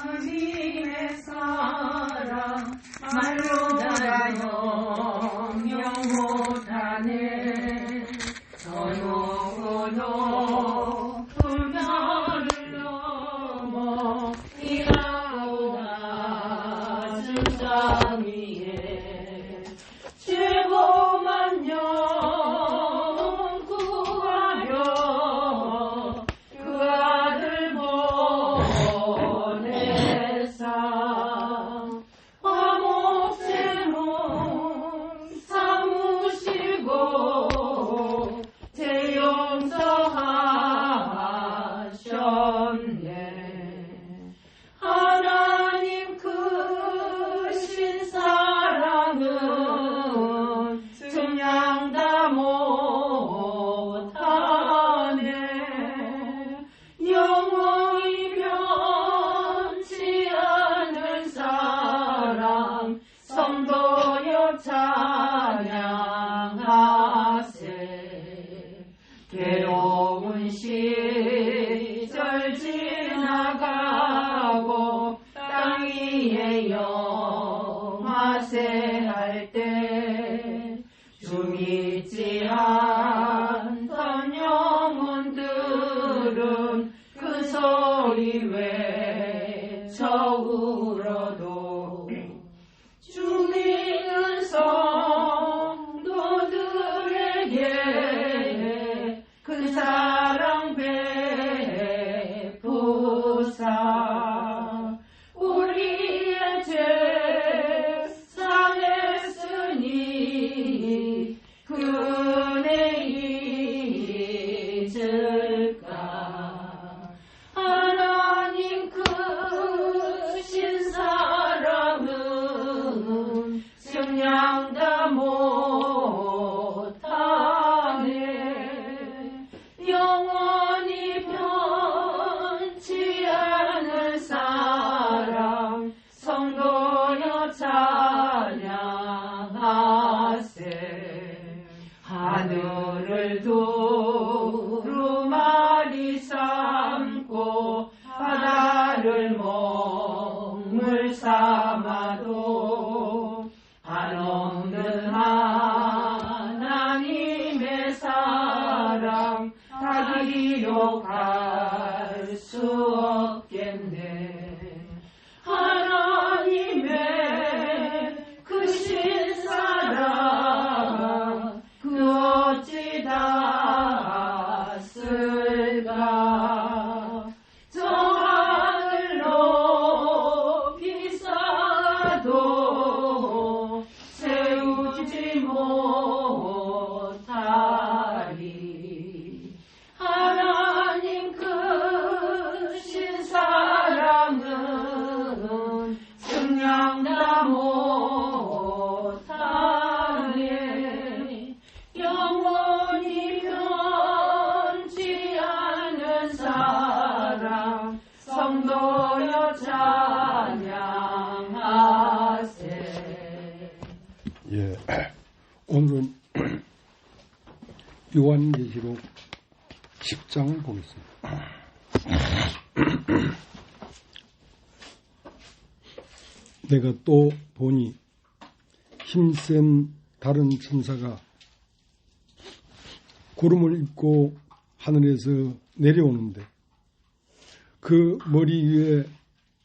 하나님의 사랑 말로 다 영영 못하네. 저 누구도 불멸을 넘어 일하고 낮은 땅 위에 최고만 영 구하려 그 아들 보내사 화목제물 삼으시고 대용서하셨네. 하나님 크신 사랑은 증량 다 못하네. 영원히 변치 않을 사랑 성도여 찬양하세. 괴로운 시절 지나가고 땅 위에 영하세 할 때 주 믿지 않던 영혼들은 그 소리 외쳐 울어도 주 믿는 성도들에게 그 사랑 베푸사 우리의 죄 사했으니 그 은혜 잊을까. 하나님 크신 사랑은 증량 다 못하네. 영원히 변치 않을 사랑 성도여 찬양하세. 하늘을 두루마리 삼고 바다를 먹물 삼아도 한없는 하나님의 사랑 다 기록할 수 없겠네. 하나님의 크신 사랑 그 어찌 닿았을까. 저 하늘 높이 쌓아도 세우지 못하리. 하나님 크신 사랑은 증량 다 못하네. 영원히 변치 않는 사랑 성도여 찬양하세. 예, 오늘은 요한계시록 10장을 보겠습니다. 내가 또 보니 힘센 다른 천사가 구름을 입고 하늘에서 내려오는데 그 머리 위에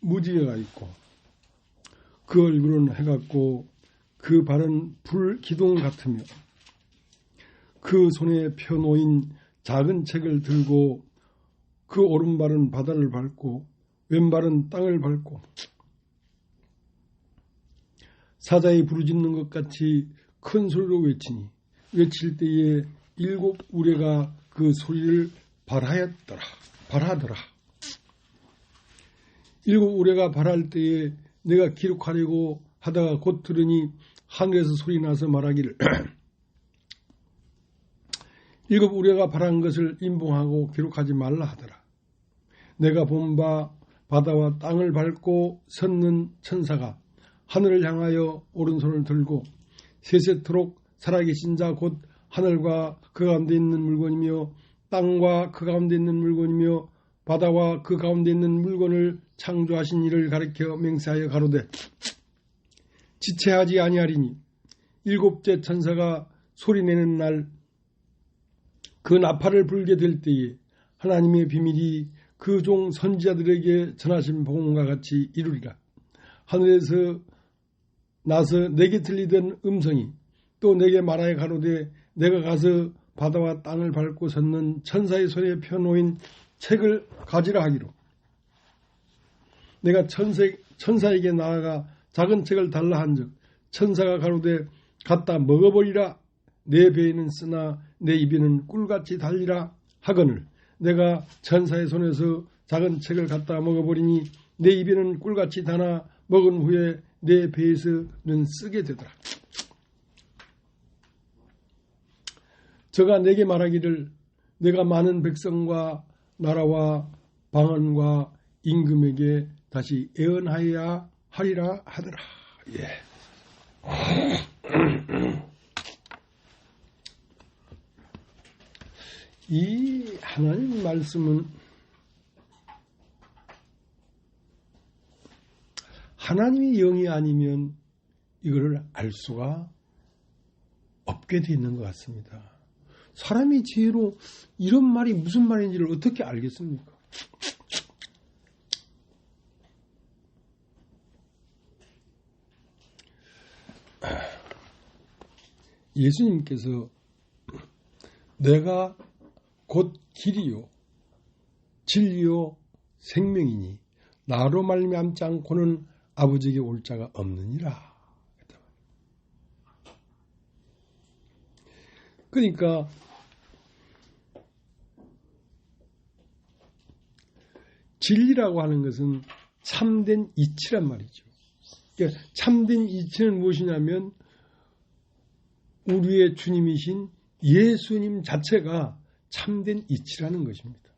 무지개가 있고 그 얼굴은 해같고 그 발은 불 기둥 같으며 그 손에 펴놓인 작은 책을 들고 그 오른발은 바다를 밟고 왼발은 땅을 밟고 사자의 부르짖는 것 같이 큰 소리로 외치니 외칠 때에 7 우레가 그 소리를 발하더라. 7 우레가 발할 때에 내가 기록하려고 하다가 곧 들으니 하늘에서 소리 나서 말하기를 7 우레가 발한 것을 임봉하고 기록하지 말라 하더라. 내가 본 바 바다와 땅을 밟고 섰는 천사가 하늘을 향하여 오른손을 들고 세세토록 살아계신 자 곧 하늘과 그 가운데 있는 물건이며 땅과 그 가운데 있는 물건이며 바다와 그 가운데 있는 물건을 창조하신 이를 가리켜 맹세하여 가로되 지체하지 아니하리니 일곱째 천사가 소리내는 날 그 나팔을 불게 될 때에 하나님의 비밀이 그 종 선지자들에게 전하신 복음과 같이 이루리라. 하늘에서 나서 내게 들리던 음성이 또 내게 말하여 가로되 내가 가서 바다와 땅을 밟고 섰는 천사의 손에 펴놓인 책을 가지라 하기로. 내가 천사에게 나아가 작은 책을 달라 한즉 천사가 가로되 갖다 먹어버리라. 내 배에는 쓰나 내 입에는 꿀같이 달리라 하거늘 내가 천사의 손에서 작은 책을 갖다 먹어버리니 내 입에는 꿀같이 다나 먹은 후에 내 배에서는 쓰게 되더라. 저가 내게 말하기를 내가 많은 백성과 나라와 방언과 임금에게 다시 애언하여야 하리라 하더라. 예. 이 하나님 말씀은 하나님의 영이 아니면 이거를 알 수가 없게 되어 있는 것 같습니다. 사람이 지혜로 이런 말이 무슨 말인지를 어떻게 알겠습니까? 예수님께서 내가 곧 길이요 진리요 생명이니 나로 말미암지 않고는 아버지에게 올 자가 없느니라. 그러니까 진리라고 하는 것은 참된 이치란 말이죠. 그러니까 참된 이치는 무엇이냐면 우리의 주님이신 예수님 자체가 참된 이치라는 것입니다.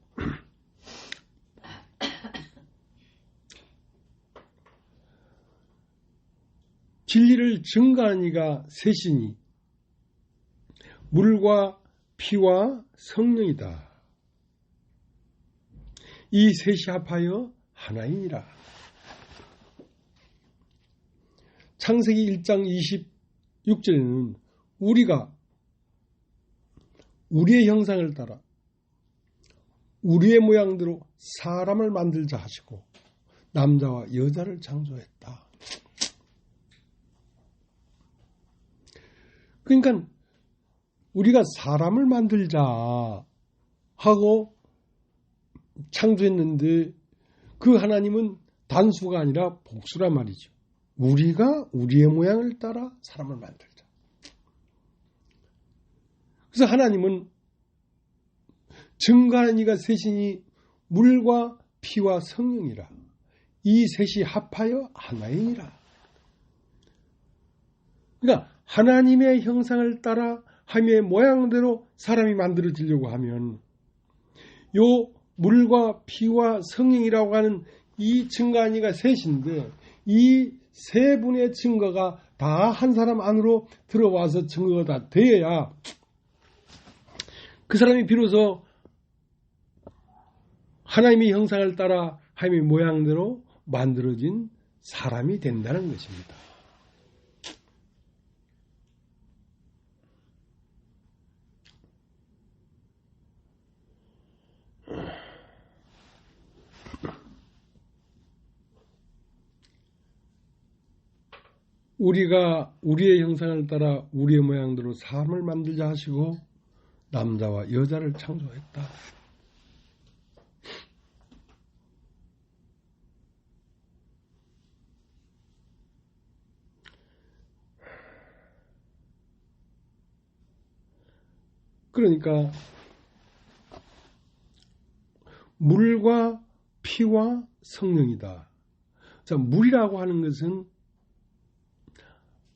진리를 증거하는 이가 셋이니 물과 피와 성령이다. 이 셋이 합하여 하나이니라. 창세기 1장 26절에는 우리가 우리의 형상을 따라 우리의 모양대로 사람을 만들자 하시고 남자와 여자를 창조했다. 그러니까 우리가 사람을 만들자 하고 창조했는데 그 하나님은 단수가 아니라 복수란 말이죠. 우리가 우리의 모양을 따라 사람을 만들자. 그래서 하나님은 증거하는 이가 셋이니 물과 피와 성령이라. 이 셋이 합하여 하나이니라. 그러니까 하나님의 형상을 따라 하나님의 모양대로 사람이 만들어지려고 하면 요 물과 피와 성령이라고 하는 이 증거하는 이가 셋인데 이 세 분의 증거가 다 한 사람 안으로 들어와서 증거가 다 되어야 그 사람이 비로소 하나님의 형상을 따라 하나님의 모양대로 만들어진 사람이 된다는 것입니다. 우리가 우리의 형상을 따라 우리의 모양대로 사람을 만들자 하시고 남자와 여자를 창조했다. 그러니까 물과 피와 성령이다. 자, 물이라고 하는 것은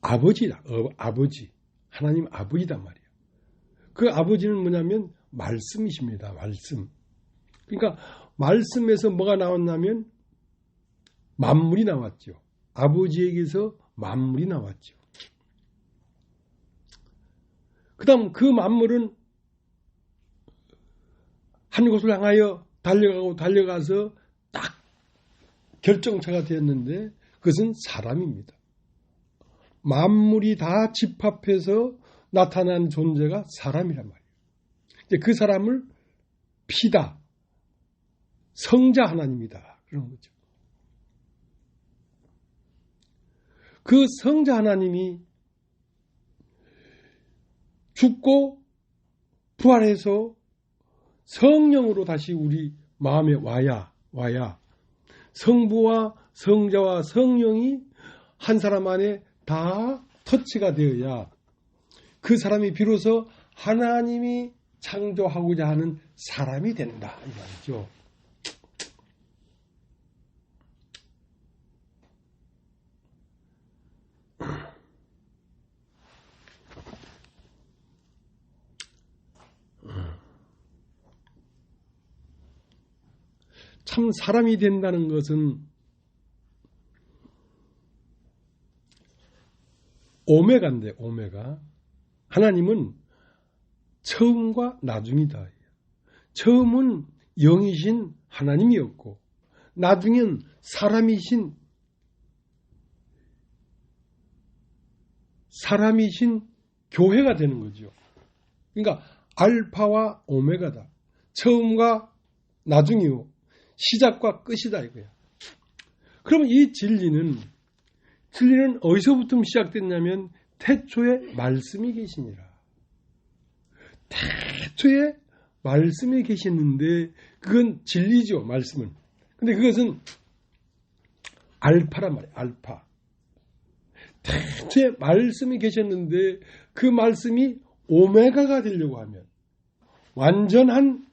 아버지다. 아버지. 하나님 아버지단 말이에요. 그 아버지는 뭐냐면 말씀이십니다. 말씀. 그러니까 말씀에서 뭐가 나왔냐면 만물이 나왔죠. 아버지에게서 만물이 나왔죠. 그 다음 그 만물은 한 곳을 향하여 달려가서 딱 결정체가 되었는데 그것은 사람입니다. 만물이 다 집합해서 나타난 존재가 사람이란 말이에요. 이제 그 사람을 피다, 성자 하나님이다 그런 거죠. 그 성자 하나님이 죽고 부활해서 성령으로 다시 우리 마음에 와야 성부와 성자와 성령이 한 사람 안에 다 터치가 되어야 그 사람이 비로소 하나님이 창조하고자 하는 사람이 된다 이 말이죠. 참 사람이 된다는 것은 오메가인데 오메가. 하나님은 처음과 나중이다. 처음은 영이신 하나님이었고 나중엔 사람이신 교회가 되는 거죠. 그러니까 알파와 오메가다. 처음과 나중이요. 시작과 끝이다 이거야. 그러면 이 진리는 어디서부터 시작됐냐면 태초에 말씀이 계시니라. 태초에 말씀이 계시는데 그건 진리죠. 말씀은. 근데 그것은 알파란 말이에요. 알파. 태초에 말씀이 계셨는데 그 말씀이 오메가가 되려고 하면 완전한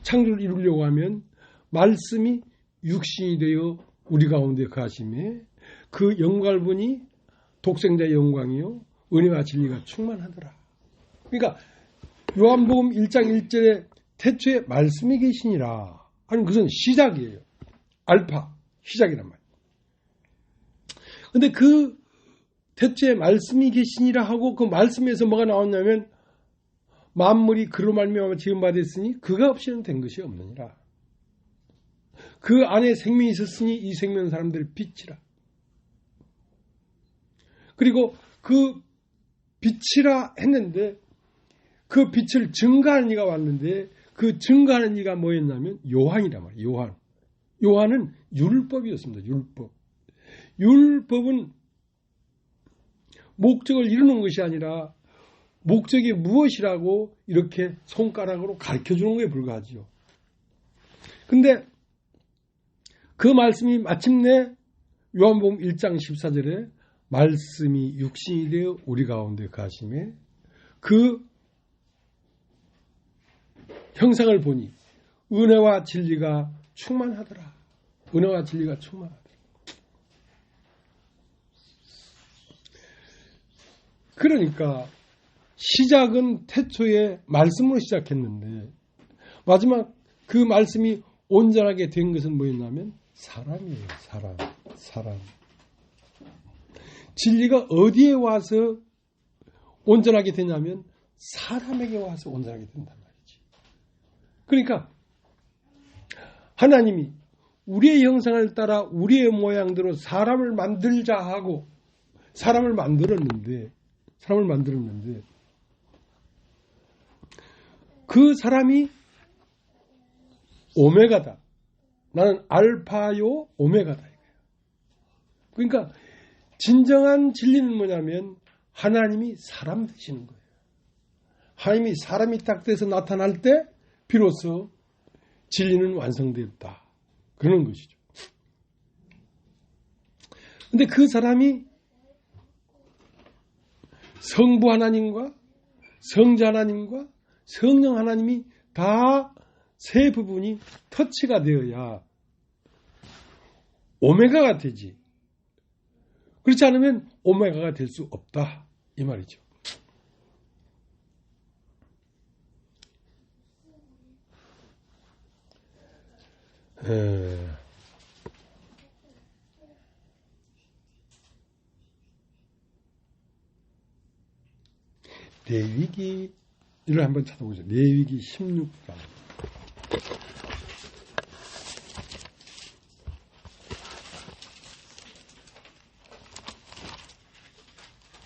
창조를 이루려고 하면 말씀이 육신이 되어 우리 가운데 거하심에 그 영광분이 독생자의 영광이요 은혜와 진리가 충만하더라. 그러니까 요한복음 1장 1절에 태초에 말씀이 계시니라 하는 그것은 시작이에요. 알파, 시작이란 말이에요. 그런데 그 태초에 말씀이 계시니라 하고 그 말씀에서 뭐가 나왔냐면 만물이 그로 말미암아 지음받았으니 그가 없이는 된 것이 없느니라. 그 안에 생명이 있었으니 이 생명은 사람들의 빛이라. 그리고 그 빛이라 했는데 그 빛을 증가하는 이가 왔는데 그 증가하는 이가 뭐였냐면 요한이란 말이에요. 요한은 율법이었습니다. 율법은 목적을 이루는 것이 아니라 목적이 무엇이라고 이렇게 손가락으로 가르쳐주는 것에 불과하지요. 근데 그 말씀이 마침내 요한복음 1장 14절에 말씀이 육신이 되어 우리 가운데 가심에 그 형상을 보니 은혜와 진리가 충만하더라. 은혜와 진리가 충만하더라. 그러니까 시작은 태초에 말씀으로 시작했는데 마지막 그 말씀이 온전하게 된 것은 뭐였냐면 사람이에요. 사람. 진리가 어디에 와서 온전하게 되냐면 사람에게 와서 온전하게 된단 말이지. 그러니까 하나님이 우리의 형상을 따라 우리의 모양대로 사람을 만들자 하고 사람을 만들었는데 그 사람이 오메가다. 나는 알파요 오메가다. 그러니까 진정한 진리는 뭐냐면 하나님이 사람 되시는 거예요. 하나님이 사람이 딱 돼서 나타날 때 비로소 진리는 완성되었다. 그러는 것이죠. 그런데 그 사람이 성부 하나님과 성자 하나님과 성령 하나님이 다 세 부분이 터치가 되어야 오메가가 되지. 그렇지 않으면 오메가가 될 수 없다. 이 말이죠. 레위기를 한번 찾아보죠. 레위기 16장.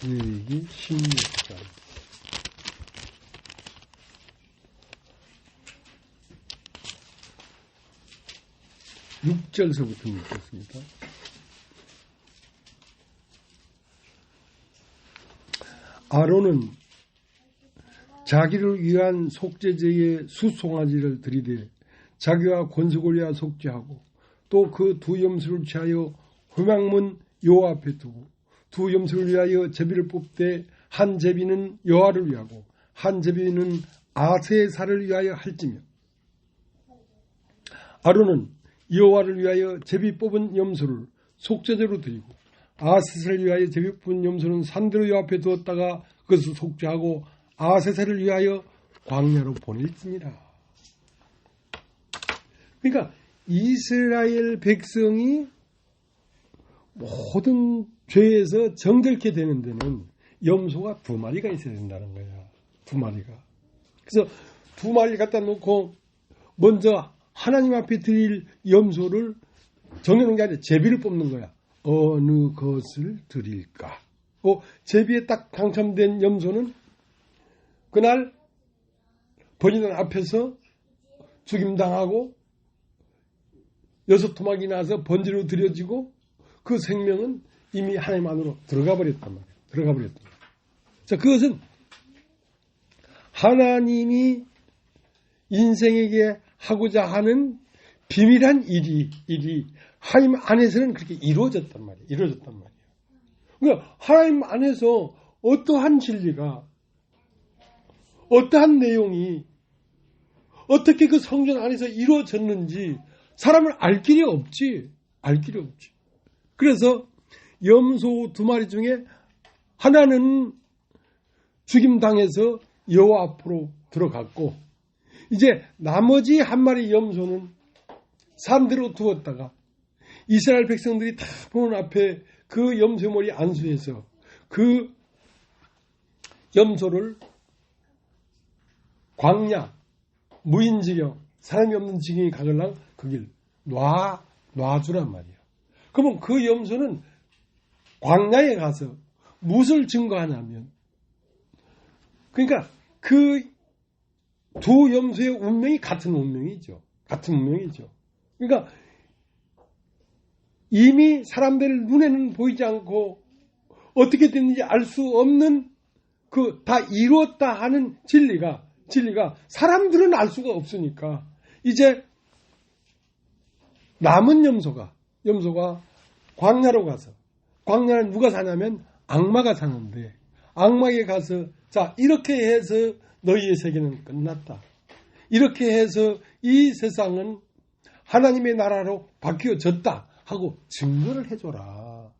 레위기 16장 6절서부터 읽겠습니다. 아론은 자기를 위한 속죄제의 수송아지를 들이대 자기와 권속을 위하여 속죄하고 또 그 두 염소를 취하여 회막문 여호와 앞에 두고 두 염소를 위하여 제비를 뽑되 한 제비는 여호와를 위하고 한 제비는 아세의 살을 위하여 할지며 아론은 여호와를 위하여 제비 뽑은 염소를 속죄제로 드리고 아세살을 위하여 제비 뽑은 염소는 산대로 여호와 앞에 두었다가 그것을 속죄하고 아세살을 위하여 광야로 보낼지니라. 그러니까 이스라엘 백성이 모든 죄에서 정결케 되는 데는 염소가 2마리가 있어야 된다는 거야. 2마리가. 그래서 2마리를 갖다 놓고 먼저 하나님 앞에 드릴 염소를 정해놓은 게 아니라 제비를 뽑는 거야. 어느 것을 드릴까? 제비에 딱 당첨된 염소는 그날 번제단 앞에서 죽임당하고 6토막이 나서 번제로 드려지고 그 생명은 이미 하나님 안으로 들어가 버렸단 말이에요. 자, 그것은 하나님이 인생에게 하고자 하는 비밀한 일이 하나님 안에서는 그렇게 이루어졌단 말이에요. 그러니까 하나님 안에서 어떠한 진리가, 어떠한 내용이 어떻게 그 성전 안에서 이루어졌는지 사람을 알 길이 없지. 그래서 염소 2마리 중에 하나는 죽임당해서 여호와 앞으로 들어갔고 이제 나머지 1마리 염소는 산대로 두었다가 이스라엘 백성들이 다 보는 앞에 그 염소머리 안수해서 그 염소를 광야, 무인지경, 사람이 없는 지경에 가걸랑 거길 놔주란 말이야. 그러면 그 염소는 광야에 가서 무엇을 증거하냐면, 그러니까 그 두 염소의 운명이 같은 운명이죠. 그러니까 이미 사람들 눈에는 보이지 않고 어떻게 됐는지 알 수 없는 그 다 이루었다 하는 진리가 사람들은 알 수가 없으니까 이제 남은 염소가 광야로 가서, 광야는 누가 사냐면 악마가 사는데 악마에게 가서 자 이렇게 해서 너희의 세계는 끝났다. 이렇게 해서 이 세상은 하나님의 나라로 바뀌어졌다 하고 증거를 해줘라.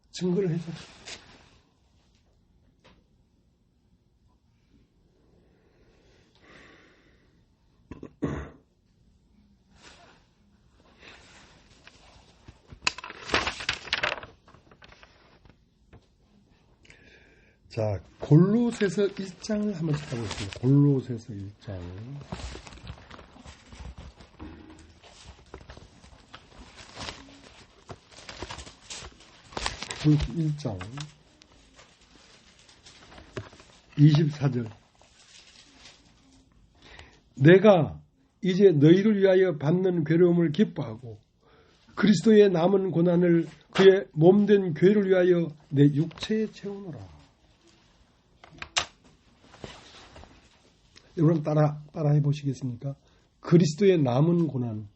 자, 골로새서 1장을 한번 찾아보겠습니다. 골로새서 1장. 1장 24절. 내가 이제 너희를 위하여 받는 괴로움을 기뻐하고 그리스도의 남은 고난을 그의 몸된 교회를 위하여 내 육체에 채우노라. 여러분 따라해 보시겠습니까? 그리스도의 남은 고난.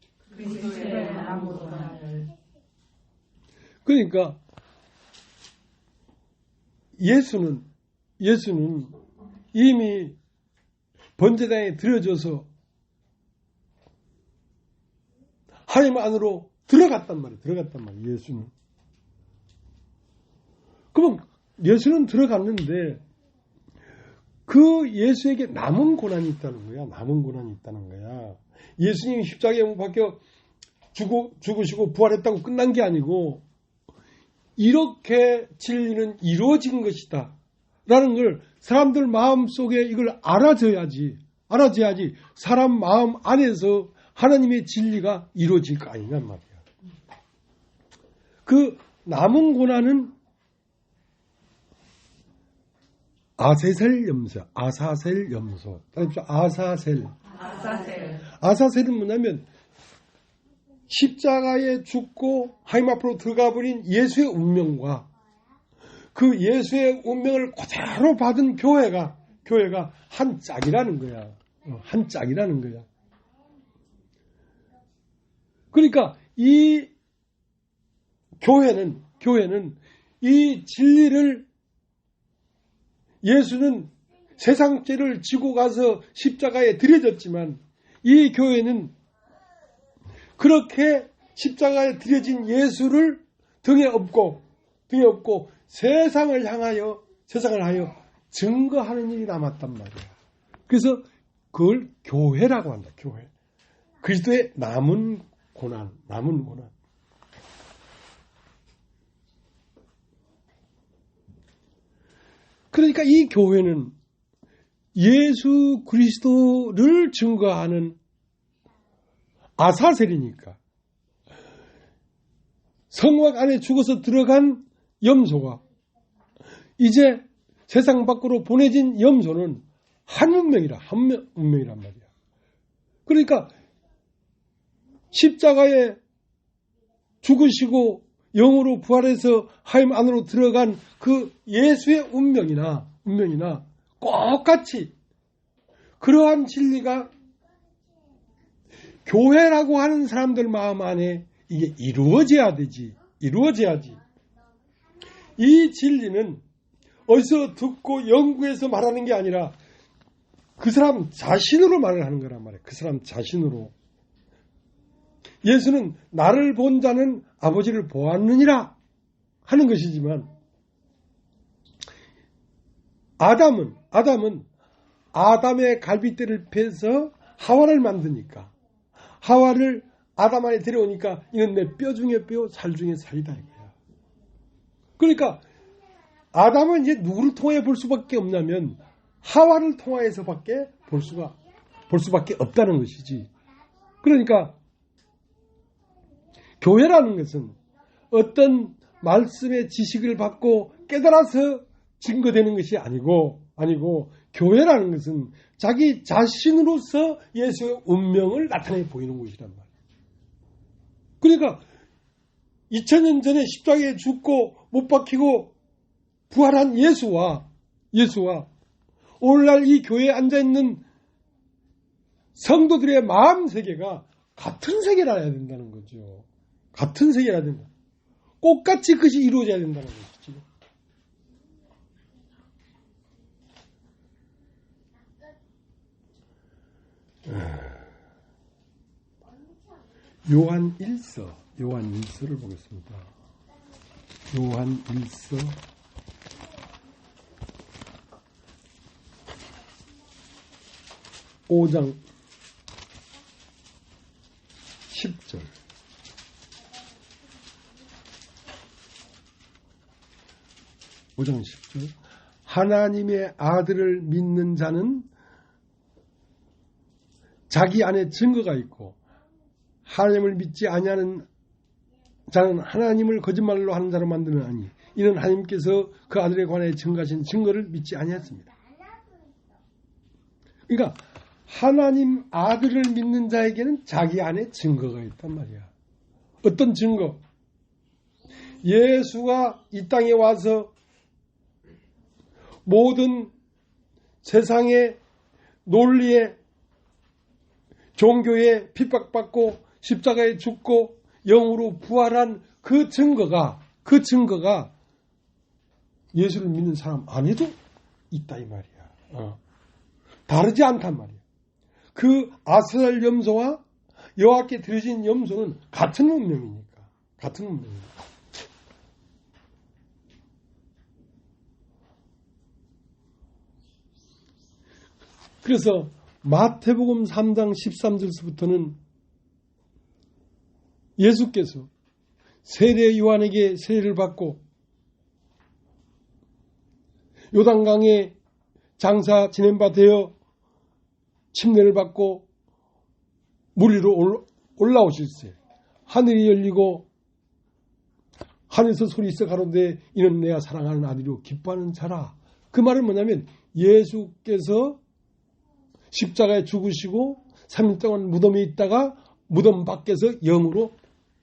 그러니까 예수는 이미 번제단에 드려져서 하나님 안으로 들어갔단 말이에요. 예수는. 그럼 예수는 들어갔는데 그 예수에게 남은 고난이 있다는 거야. 예수님이 십자가에 못 박혀 죽으시고 부활했다고 끝난 게 아니고 이렇게 진리는 이루어진 것이다 라는 걸 사람들 마음속에 이걸 알아줘야지 사람 마음 안에서 하나님의 진리가 이루어질 거 아니냔 말이야. 그 남은 고난은 아세셀 염소, 아사셀 염소. 아사셀. 아사셀은 뭐냐면 십자가에 죽고 하나님 앞으로 들어가 버린 예수의 운명과 그 예수의 운명을 그대로 받은 교회가 한 짝이라는 거야. 한 짝이라는 거야. 그러니까 이 교회는 이 진리를 예수는 세상 죄를 지고 가서 십자가에 들여졌지만 이 교회는 그렇게 십자가에 들여진 예수를 등에 업고 세상을 하여 증거하는 일이 남았단 말이야. 그래서 그걸 교회라고 한다. 교회. 그리스도의 남은 고난. 그러니까 이 교회는 예수 그리스도를 증거하는 아사셀이니까 성막 안에 죽어서 들어간 염소가 이제 세상 밖으로 보내진 염소는 한 운명이란 말이야. 그러니까 십자가에 죽으시고 영으로 부활해서 하나님 안으로 들어간 그 예수의 운명이나 똑같이 그러한 진리가 교회라고 하는 사람들 마음 안에 이게 이루어져야지. 이 진리는 어디서 듣고 연구해서 말하는 게 아니라 그 사람 자신으로 말을 하는 거란 말이에요. 그 사람 자신으로. 예수는 나를 본 자는 아버지를 보았느니라 하는 것이지만 아담은 아담의 갈빗대를 패서 하와를 만드니까 하와를 아담 안에 데려오니까 이건 내 뼈 중에 뼈, 살 중에 살이다 이거야. 그러니까 아담은 이제 누구를 통해 볼 수밖에 없냐면 하와를 통해서밖에 볼 수밖에 없다는 것이지. 그러니까 교회라는 것은 어떤 말씀의 지식을 받고 깨달아서 증거되는 것이 아니고 교회라는 것은 자기 자신으로서 예수의 운명을 나타내 보이는 것이란 말이에요. 그러니까 2000년 전에 십자가에 죽고 못 박히고 부활한 예수와 오늘날 이 교회에 앉아있는 성도들의 마음 세계가 같은 세계라야 된다는 거죠. 같은 세계라야 된다. 똑같이 그것이 이루어져야 된다는 것이죠. 요한 1서를 보겠습니다. 요한 1서 5장 10절. 하나님의 아들을 믿는 자는 자기 안에 증거가 있고 하나님을 믿지 아니하는 자는 하나님을 거짓말로 하는 자로 만드는 아니. 이는 하나님께서 그 아들에 관하여 증거하신 증거를 믿지 아니했습니다. 그러니까 하나님 아들을 믿는 자에게는 자기 안에 증거가 있단 말이야. 어떤 증거? 예수가 이 땅에 와서 모든 세상의 논리에 종교에 핍박받고 십자가에 죽고 영으로 부활한 그 증거가 예수를 믿는 사람 안에도 있다 이 말이야. 다르지 않단 말이야. 그 아스랄 염소와 여호와께 드려진 염소는 같은 운명이니까. 그래서 마태복음 3장 13절서부터는 예수께서 세례 요한에게 세례를 받고 요단강에 장사 지낸 바 되어 침례를 받고 물 위로 올라오실 때 하늘이 열리고 하늘에서 소리 있어 가로되 이는 내가 사랑하는 아들이요 기뻐하는 자라 그 말은 뭐냐면 예수께서 십자가에 죽으시고 3일 동안 무덤에 있다가 무덤 밖에서 영으로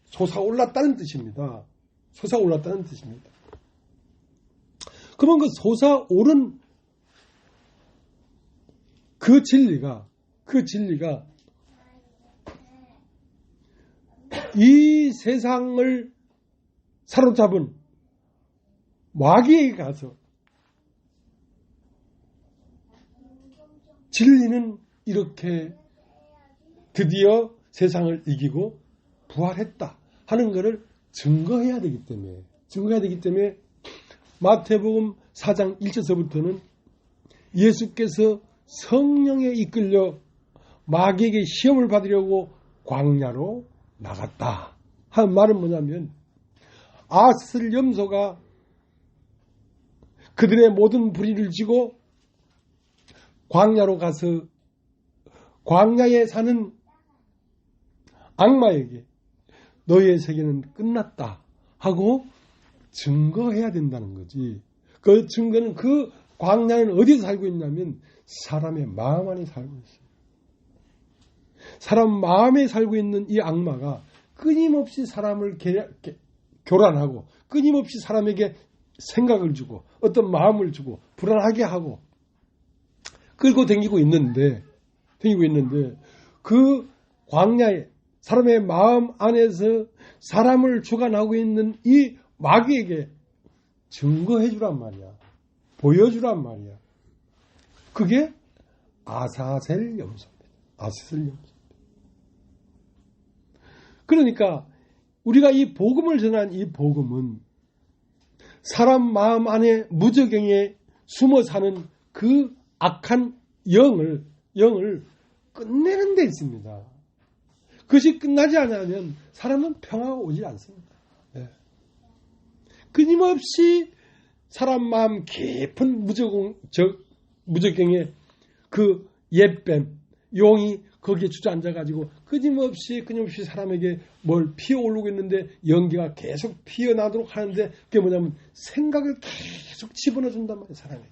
솟아올랐다는 뜻입니다. 솟아올랐다는 뜻입니다. 그러면 그 솟아오른 그 진리가 이 세상을 사로잡은 마귀에게 가서 진리는 이렇게 드디어 세상을 이기고 부활했다 하는 것을 증거해야 되기 때문에 마태복음 4장 1절서부터는 예수께서 성령에 이끌려 마귀에게 시험을 받으려고 광야로 나갔다 하는 말은 뭐냐면 아슬 염소가 그들의 모든 불의를 지고 광야로 가서 광야에 사는 악마에게 너희의 세계는 끝났다 하고 증거해야 된다는 거지. 그 증거는 그 광야는 어디서 살고 있냐면 사람의 마음 안에 살고 있어요. 사람 마음에 살고 있는 이 악마가 끊임없이 사람을 교란하고 끊임없이 사람에게 생각을 주고 어떤 마음을 주고 불안하게 하고 끌고 다니고 있는데 그 광야에 사람의 마음 안에서 사람을 주관하고 있는 이 마귀에게 증거해 주란 말이야. 보여주란 말이야. 그게 아사셀 염소입니다. 아사셀 염소. 그러니까 우리가 이 복음을 전한 이 복음은 사람 마음 안에 무저경에 숨어 사는 그 악한 영을 끝내는 데 있습니다. 그것이 끝나지 않으면 사람은 평화가 오지 않습니다. 네. 끊임없이 사람 마음 깊은 무저경에 그 옛뱀, 용이 거기에 주저앉아가지고 끊임없이 사람에게 뭘 피어오르고 있는데 연기가 계속 피어나도록 하는데 그게 뭐냐면 생각을 계속 집어넣어준단 말이에요. 사람에게.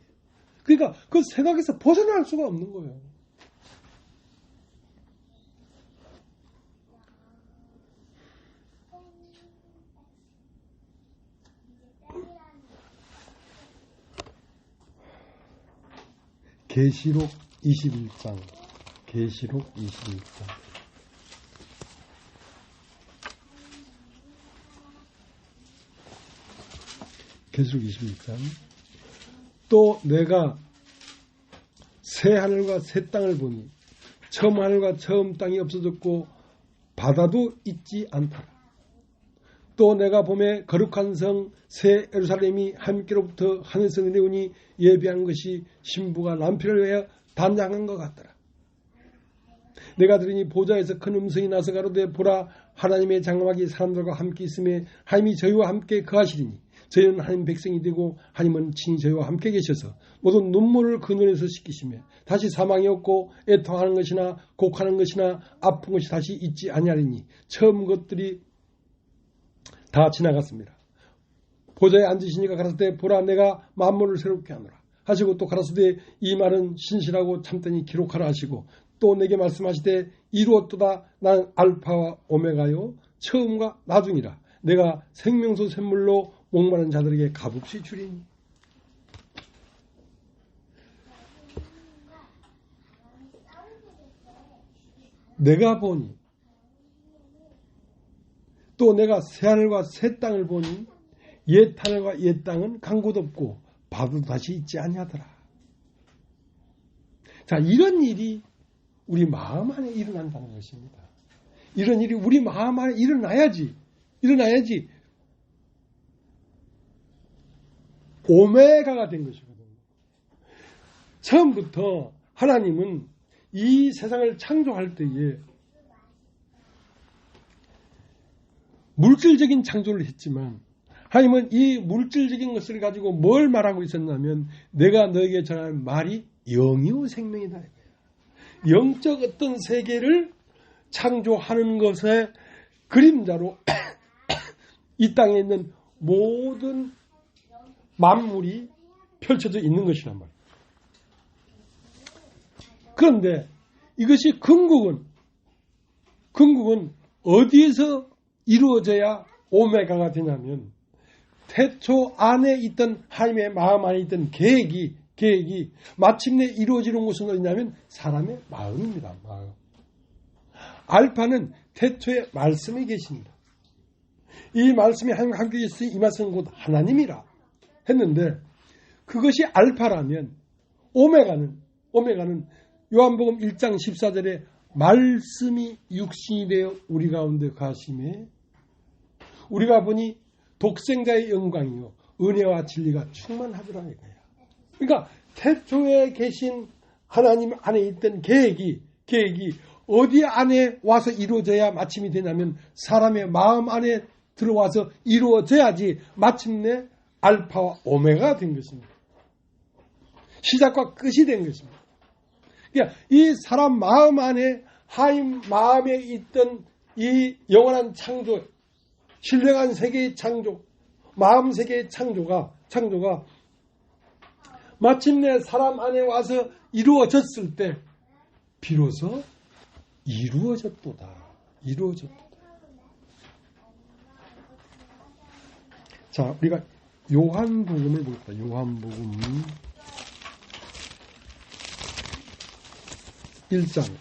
그러니까 그 생각에서 벗어날 수가 없는 거예요. 계시록 21장 계시록 21장 또 내가 새 하늘과 새 땅을 보니 처음 하늘과 처음 땅이 없어졌고 바다도 있지 않더라. 또 내가 봄에 거룩한 성 새 예루살렘이 하나님께로부터 하늘에서 내려오니 예비한 것이 신부가 남편을 위하여 단장한 것 같더라. 내가 들으니 보좌에서 큰 음성이 나서 가로되 보라 하나님의 장막이 사람들과 함께 있음에 하나님이 저희와 함께 거하시리니 저희는 하나님 백성이 되고 하나님은 친히 저희와 함께 계셔서 모든 눈물을 그 눈에서 씻기시며 다시 사망이 없고 애통하는 것이나 곡하는 것이나 아픈 것이 다시 있지 아니하리니 처음 것들이 다 지나갔습니다. 보좌에 앉으시니까 가라사대 보라 내가 만물을 새롭게 하노라 하시고 또 가라사대 이 말은 신실하고 참되니 기록하라 하시고 또 내게 말씀하시되 이루었도다 나는 알파와 오메가요 처음과 나중이라 내가 생명수 샘물로 목마른 자들에게 값없이 주리니. 내가 보니 또 내가 새하늘과 새 땅을 보니 옛 하늘과 옛 땅은 간 곳 없고 바다도 다시 있지 아니하더라. 자, 이런 일이 우리 마음 안에 일어난다는 것입니다. 이런 일이 우리 마음 안에 일어나야지 오메가가 된 것이거든요. 처음부터 하나님은 이 세상을 창조할 때에 물질적인 창조를 했지만 하나님은 이 물질적인 것을 가지고 뭘 말하고 있었냐면 내가 너에게 전할 말이 영이요 생명이다. 영적 어떤 세계를 창조하는 것의 그림자로 이 땅에 있는 모든 만물이 펼쳐져 있는 것이란 말이에요. 그런데 이것이 궁극은 어디에서 이루어져야 오메가가 되냐면 태초 안에 있던 하나님의 마음 안에 있던 계획이 마침내 이루어지는 곳은 어디냐면 사람의 마음입니다. 마음. 알파는 태초에 말씀이 계십니다. 이 말씀이 하나님과 함께 있으니 이 말씀은 곧 하나님이라 했는데 그것이 알파라면 오메가는 요한복음 1장 14절에 말씀이 육신이 되어 우리 가운데 가심에 우리가 보니 독생자의 영광이요 은혜와 진리가 충만하더라 이거야. 그러니까 태초에 계신 하나님 안에 있던 계획이 어디 안에 와서 이루어져야 마침이 되냐면 사람의 마음 안에 들어와서 이루어져야지 마침내 알파와 오메가가 된 것입니다. 시작과 끝이 된 것입니다. 그러니까 이 사람 마음 안에 하나님 마음에 있던 이 영원한 창조, 신령한 세계의 창조, 마음 세계의 창조가 마침내 사람 안에 와서 이루어졌을 때 비로소 이루어졌도다. 자, 우리가 요한복음을 보겠다. 요한복음 1장.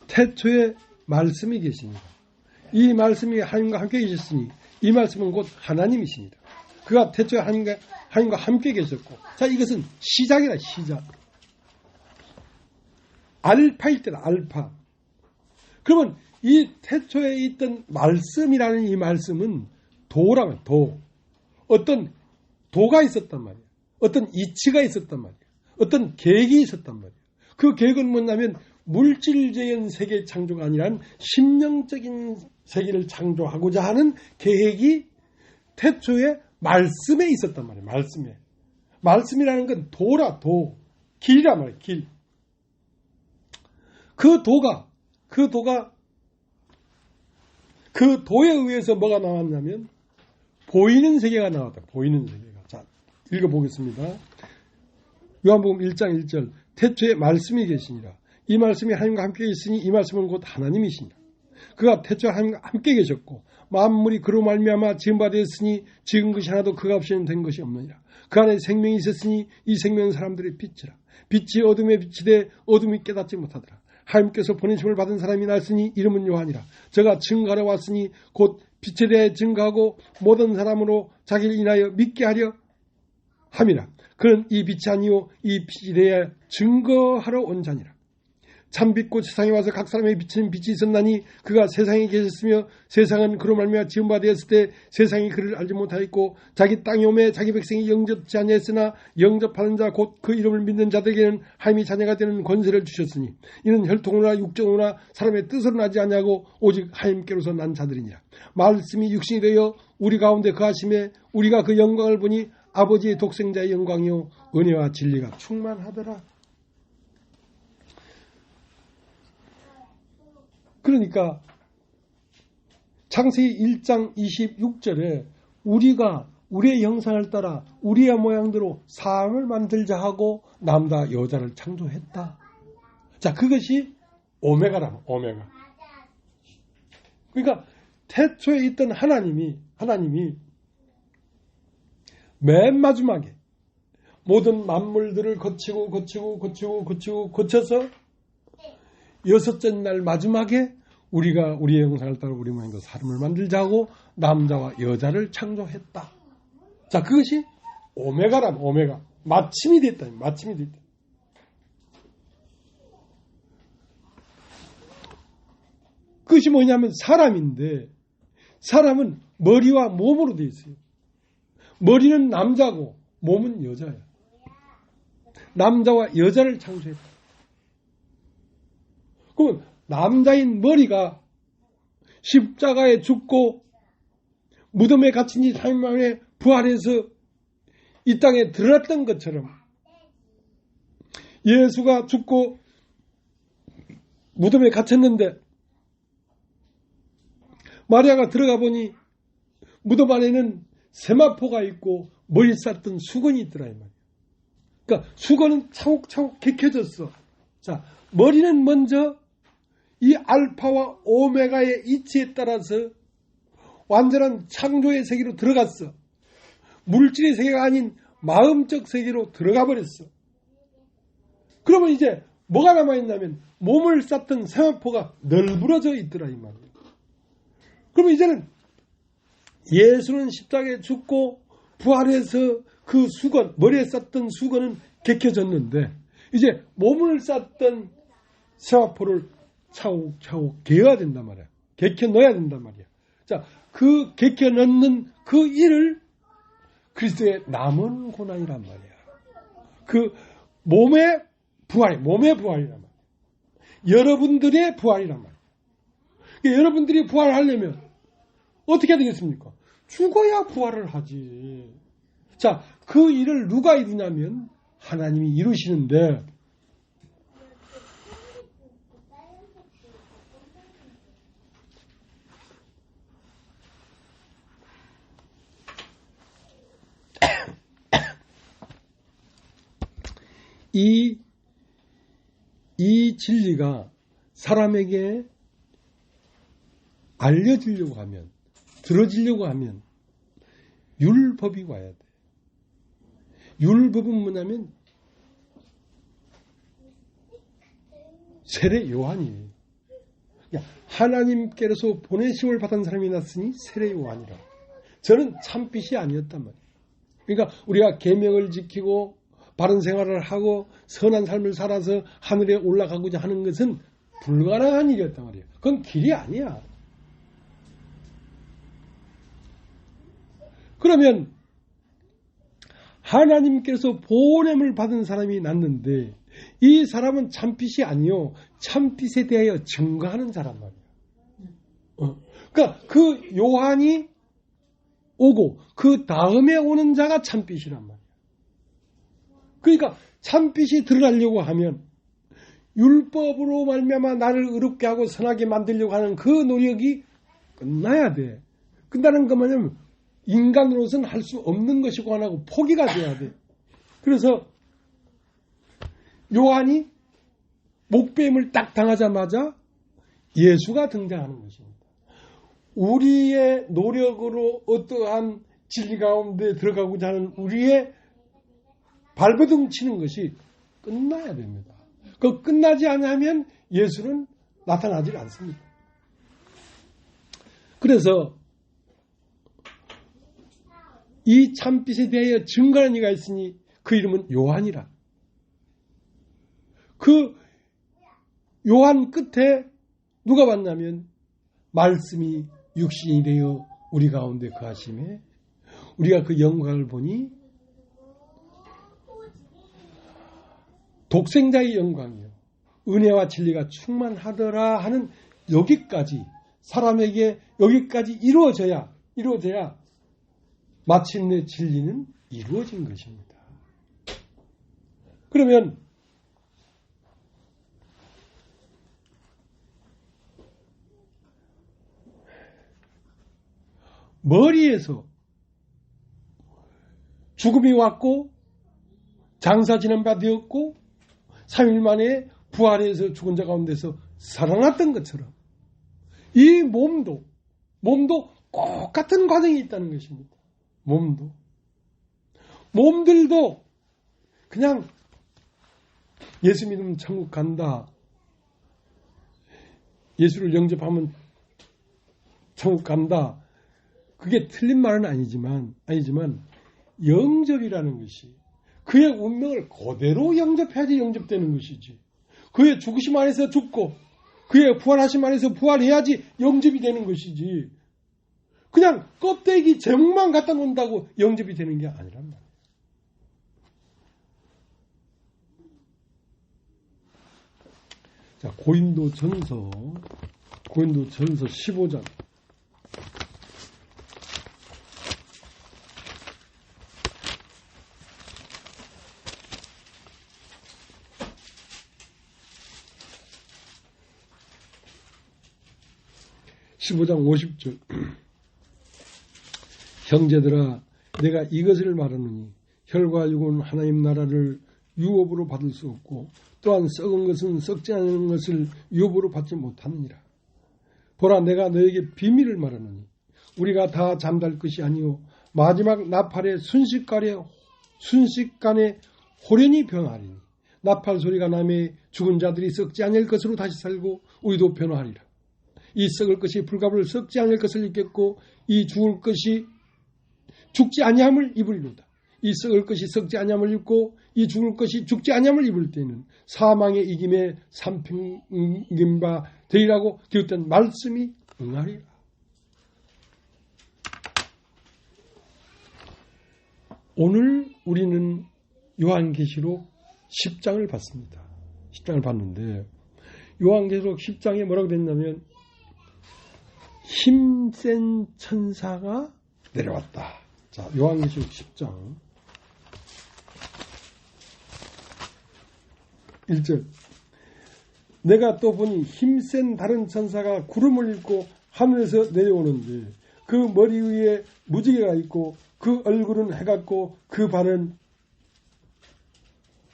태초에 말씀이 계십니다. 이 말씀이 하나님과 함께 계셨으니 이 말씀은 곧 하나님이십니다. 그가 태초에 하나님과 함께 계셨고, 자, 이것은 시작이다, 시작. 알파일 때다, 알파. 그러면 이 태초에 있던 말씀이라는 이 말씀은 도라면 도. 어떤 도가 있었단 말이에요. 어떤 이치가 있었단 말이에요. 어떤 계획이 있었단 말이에요. 그 계획은 뭐냐면 물질적인 세계 창조가 아니라 심령적인 세계를 창조하고자 하는 계획이 태초에 말씀에 있었단 말이에요. 말씀에. 말씀이라는 건 도라, 도. 길이란 말이에요. 길. 그 도에 의해서 뭐가 나왔냐면 보이는 세계가 나왔다. 보이는 세계가. 자, 읽어보겠습니다. 요한복음 1장 1절. 태초에 말씀이 계시니라. 이 말씀이 하나님과 함께 있으니 이 말씀은 곧 하나님이시니라. 그가 태초에 하나님과 함께 계셨고 만물이 그로 말미암아 지은 바 되었으니 지은 것이 하나도 그가 없이는 된 것이 없느니라. 그 안에 생명이 있었으니 이 생명은 사람들의 빛이라. 빛이 어둠에 빛이 돼 어둠이 깨닫지 못하더라. 하나님께서 보내심을 받은 사람이 났으니 이름은 요한이라. 저가 증거하러 왔으니 곧 빛에 대해 증거하고 모든 사람으로 자기를 인하여 믿게 하려 함이라. 그는 이 빛이 아니요 이 빛에 대해 증거하러 온 자니라. 참빛고 세상에 와서 각 사람에게 비치는 빛이 있었나니 그가 세상에 계셨으며 세상은 그로 말미암아 지은 바 되었을 때 세상이 그를 알지 못하였고 자기 땅에 오매 자기 백성이 영접지 아니했으나 영접하는 자 곧 그 이름을 믿는 자들에게는 하나님의 자녀가 되는 권세를 주셨으니 이는 혈통으로나 육정으로나 사람의 뜻으로 나지 아니하고 오직 하나님께로서 난 자들이니라. 말씀이 육신이 되어 우리 가운데 거하심에 우리가 그 영광을 보니 아버지의 독생자의 영광이요 은혜와 진리가 충만하더라. 그러니까 창세기 1장 26절에 우리가 우리의 형상을 따라 우리의 모양대로 사람을 만들자 하고 남자 여자를 창조했다. 자, 그것이 오메가라. 오메가. 그러니까 태초에 있던 하나님이 맨 마지막에 모든 만물들을 거쳐서 여섯째 날 마지막에 우리가 우리의 형상을 따라 우리 모양대로 사람을 만들자고 남자와 여자를 창조했다. 자, 그것이 오메가란 오메가. 마침이 됐다. 마침이 됐다. 그것이 뭐냐면 사람인데 사람은 머리와 몸으로 되어 있어요. 머리는 남자고 몸은 여자예요. 남자와 여자를 창조했다. 그러면 남자인 머리가 십자가에 죽고 무덤에 갇힌 지 3일 만에 부활해서 이 땅에 드러났던 것처럼 예수가 죽고 무덤에 갇혔는데 마리아가 들어가 보니 무덤 안에는 세마포가 있고 머리 쌌던 수건이 있더라 이 말이야. 그러니까 수건은 차곡차곡 개켜졌어. 자, 머리는 먼저 이 알파와 오메가의 이치에 따라서 완전한 창조의 세계로 들어갔어. 물질의 세계가 아닌 마음적 세계로 들어가 버렸어. 그러면 이제 뭐가 남아있냐면 몸을 쌌던 세마포가 널브러져 있더라 이 말이에요. 그러면 이제는 예수는 십자가에 죽고 부활해서 그 수건, 머리에 쌌던 수건은 개켜졌는데 이제 몸을 쌌던 세마포를 차곡차곡 개어야 된단 말이야. 개켜 넣어야 된단 말이야. 자, 그 개켜 넣는 그 일을 그리스도의 남은 고난이란 말이야. 그 몸의 부활이란 말이야. 여러분들의 부활이란 말이야. 그러니까 여러분들이 부활하려면 어떻게 되겠습니까? 죽어야 부활을 하지. 자, 그 일을 누가 이루냐면 하나님이 이루시는데 이 진리가 사람에게 알려지려고 하면, 들어지려고 하면 율법이 와야 돼. 율법은 뭐냐면 세례 요한이에요. 하나님께서 보내심을 받은 사람이 났으니 세례 요한이라. 저는 참빛이 아니었단 말이에요. 그러니까 우리가 계명을 지키고 바른 생활을 하고 선한 삶을 살아서 하늘에 올라가고자 하는 것은 불가능한 일이었단 말이에요. 그건 길이 아니야. 그러면 하나님께서 보냄을 받은 사람이 났는데 이 사람은 참빛이 아니요 참빛에 대하여 증거하는 사람 말이에요. 그러니까 그 요한이 오고 그 다음에 오는 자가 참빛이란 말이에요. 그러니까 참빛이 드러나려고 하면 율법으로 말미암아 나를 의롭게 하고 선하게 만들려고 하는 그 노력이 끝나야 돼. 끝나는 것 뭐냐면 인간으로서는 할 수 없는 것이고 하나고 포기가 돼야 돼. 그래서 요한이 목배임을 딱 당하자마자 예수가 등장하는 것입니다. 우리의 노력으로 어떠한 진리 가운데 들어가고자 하는 우리의 발버둥 치는 것이 끝나야 됩니다. 그 끝나지 않으면 예수는 나타나지 않습니다. 그래서 이 참빛에 대하여 증거하는 이가 있으니 그 이름은 요한이라. 그 요한 끝에 누가 봤냐면 말씀이 육신이 되어 우리 가운데 거하심에 우리가 그 영광을 보니 독생자의 영광이요 은혜와 진리가 충만하더라 하는 여기까지 사람에게 여기까지 이루어져야 마침내 진리는 이루어진 것입니다. 그러면 머리에서 죽음이 왔고 장사 지난 바 되었고 3일 만에 부활해서 죽은 자 가운데서 살아났던 것처럼 이 몸도 똑같은 과정이 있다는 것입니다. 몸들도 그냥 예수 믿으면 천국 간다. 예수를 영접하면 천국 간다. 그게 틀린 말은 아니지만 영접이라는 것이 그의 운명을 그대로 영접해야지 영접되는 것이지. 그의 죽으심 안에서 죽고 그의 부활하심 안에서 부활해야지 영접이 되는 것이지. 그냥 껍데기 제목만 갖다 놓는다고 영접이 되는 게 아니란 말이에요. 자, 고린도전서 15장. 15장 50절 형제들아 내가 이것을 말하노니 혈과 육은 하나님 나라를 유업으로 받을 수 없고 또한 썩은 것은 썩지 않은 것을 유업으로 받지 못하느니라. 보라 내가 너에게 비밀을 말하노니 우리가 다 잠잘 것이 아니요 마지막 나팔의 순식간에 호련히 변하리니 나팔 소리가 나매 죽은 자들이 썩지 않을 것으로 다시 살고 우리도 변화하리라. 이 썩을 것이 불갑을 썩지 않을 것을 입겠고 이 죽을 것이 죽지 아니함을 입으리로다. 이 썩을 것이 썩지 아니함을 입고 이 죽을 것이 죽지 아니함을 입을 때에는 사망의 이김에 삼평긴 바 되리라고 기록된 말씀이 응하리라. 오늘 우리는 요한계시록 10장을 봤습니다. 10장을 봤는데 요한계시록 10장에 뭐라고 됐냐면 힘센 천사가 내려왔다. 자, 요한계시록 10장 1절 내가 또 보니 힘센 다른 천사가 구름을 입고 하늘에서 내려오는데 그 머리 위에 무지개가 있고 그 얼굴은 해같고 그 발은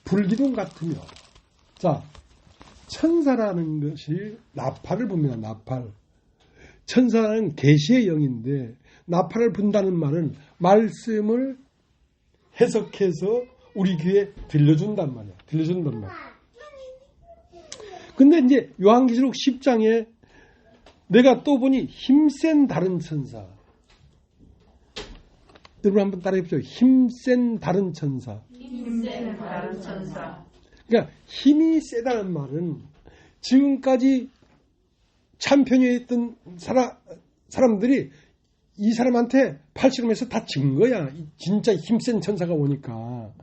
불기둥 같으며. 자, 천사라는 것이 나팔을 붑니다. 나팔. 천사는 계시의 영인데 나팔을 분다는 말은 말씀을 해석해서 우리 귀에 들려준단 말이야. 들려준단 말이야. 근데 이제 요한계시록 10장에 내가 또 보니 힘센 다른 천사. 여러분 한번 따라해보세요. 힘센 다른 천사. 힘센 다른 천사. 그러니까 힘이 세다는 말은 지금까지 참편에 있던 사람들이 이 사람한테 팔씨름해서 다 진 거야. 진짜 힘센 천사가 오니까.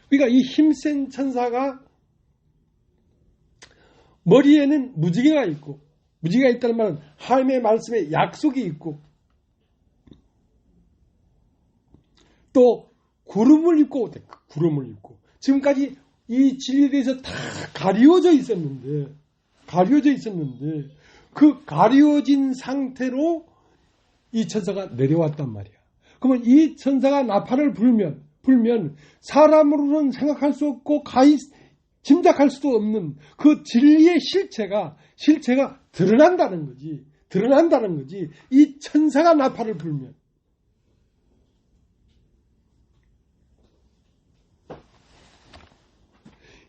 그러니까 이 힘센 천사가 머리에는 무지개가 있고, 무지개가 있다는 말은 하나님의 말씀에 약속이 있고, 또 구름을 입고, 지금까지 이 진리에 대해서 다 가려져 있었는데 그 가려진 상태로 이 천사가 내려왔단 말이야. 그러면 이 천사가 나팔을 불면 사람으로는 생각할 수 없고 짐작할 수도 없는 그 진리의 실체가 드러난다는 거지. 이 천사가 나팔을 불면.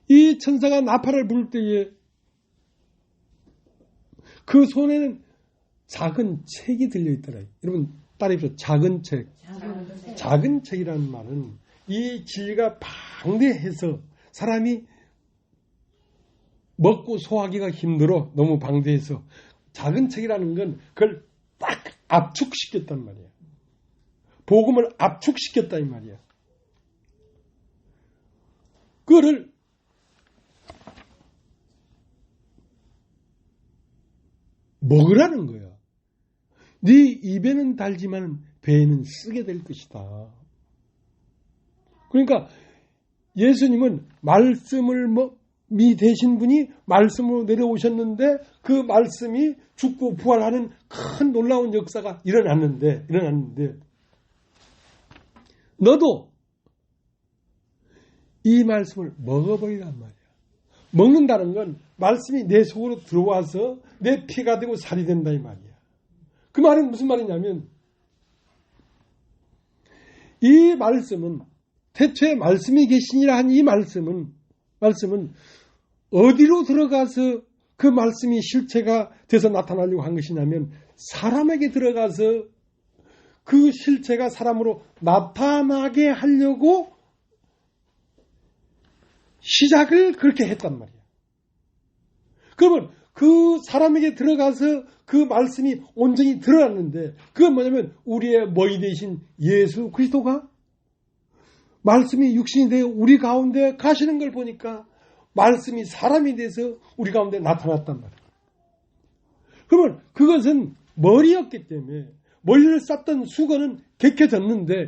이 천사가 나팔을 불 때에 그 손에는 작은 책이 들려있더라. 여러분 따라해보세요. 작은 책. 작은 책이라는 말은 이 진리가 방대해서 사람이 먹고 소화하기가 힘들어. 너무 방대해서. 작은 책이라는 건 그걸 딱 압축시켰단 말이야. 복음을 압축시켰다 이 말이야. 그거를 먹으라는 거야. 네 입에는 달지만 배에는 쓰게 될 것이다. 그러니까 예수님은 말씀이 되신 분이 말씀으로 내려오셨는데 그 말씀이 죽고 부활하는 큰 놀라운 역사가 일어났는데 너도 이 말씀을 먹어버리란 말이야. 먹는다는 건 말씀이 내 속으로 들어와서 내 피가 되고 살이 된다 이 말이야. 그 말은 무슨 말이냐면 이 말씀은 태초에 말씀이 계시니라 한 이 말씀은 어디로 들어가서 그 말씀이 실체가 돼서 나타나려고 한 것이냐면 사람에게 들어가서 그 실체가 사람으로 나타나게 하려고 시작을 그렇게 했단 말이야. 그러면 그 사람에게 들어가서 그 말씀이 온전히 드러났는데 그건 뭐냐면 우리의 머리 대신 예수 그리스도가 말씀이 육신이 되어 우리 가운데 가시는 걸 보니까 말씀이 사람이 돼서 우리 가운데 나타났단 말이야. 그러면 그것은 머리였기 때문에 머리를 쌌던 수건은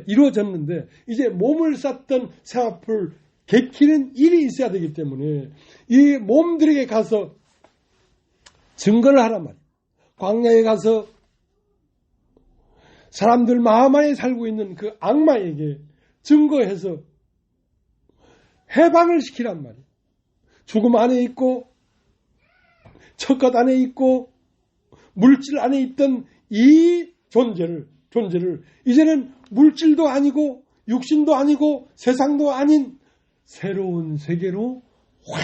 이루어졌는데 이제 몸을 쌌던 새앞을 개키는 일이 있어야 되기 때문에 이 몸들에게 가서 증거를 하란 말이에요. 광야에 가서 사람들 마음 안에 살고 있는 그 악마에게 증거해서 해방을 시키란 말이에요. 죽음 안에 있고 척갓 안에 있고 물질 안에 있던 이 존재를 이제는 물질도 아니고 육신도 아니고 세상도 아닌 새로운 세계로 확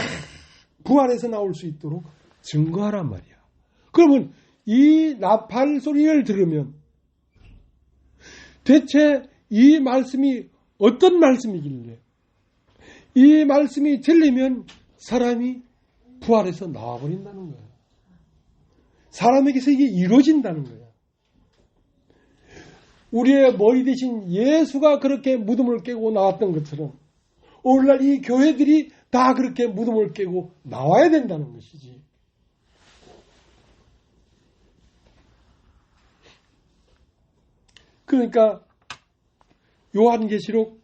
부활해서 나올 수 있도록 증거하란 말이야. 그러면 이 나팔 소리를 들으면 대체 이 말씀이 어떤 말씀이길래 이 말씀이 들리면 사람이 부활해서 나와버린다는 거야. 사람에게서 이게 이루어진다는 거야. 우리의 머리 대신 예수가 그렇게 무덤을 깨고 나왔던 것처럼 오늘날 이 교회들이 다 그렇게 무덤을 깨고 나와야 된다는 것이지. 그러니까 요한계시록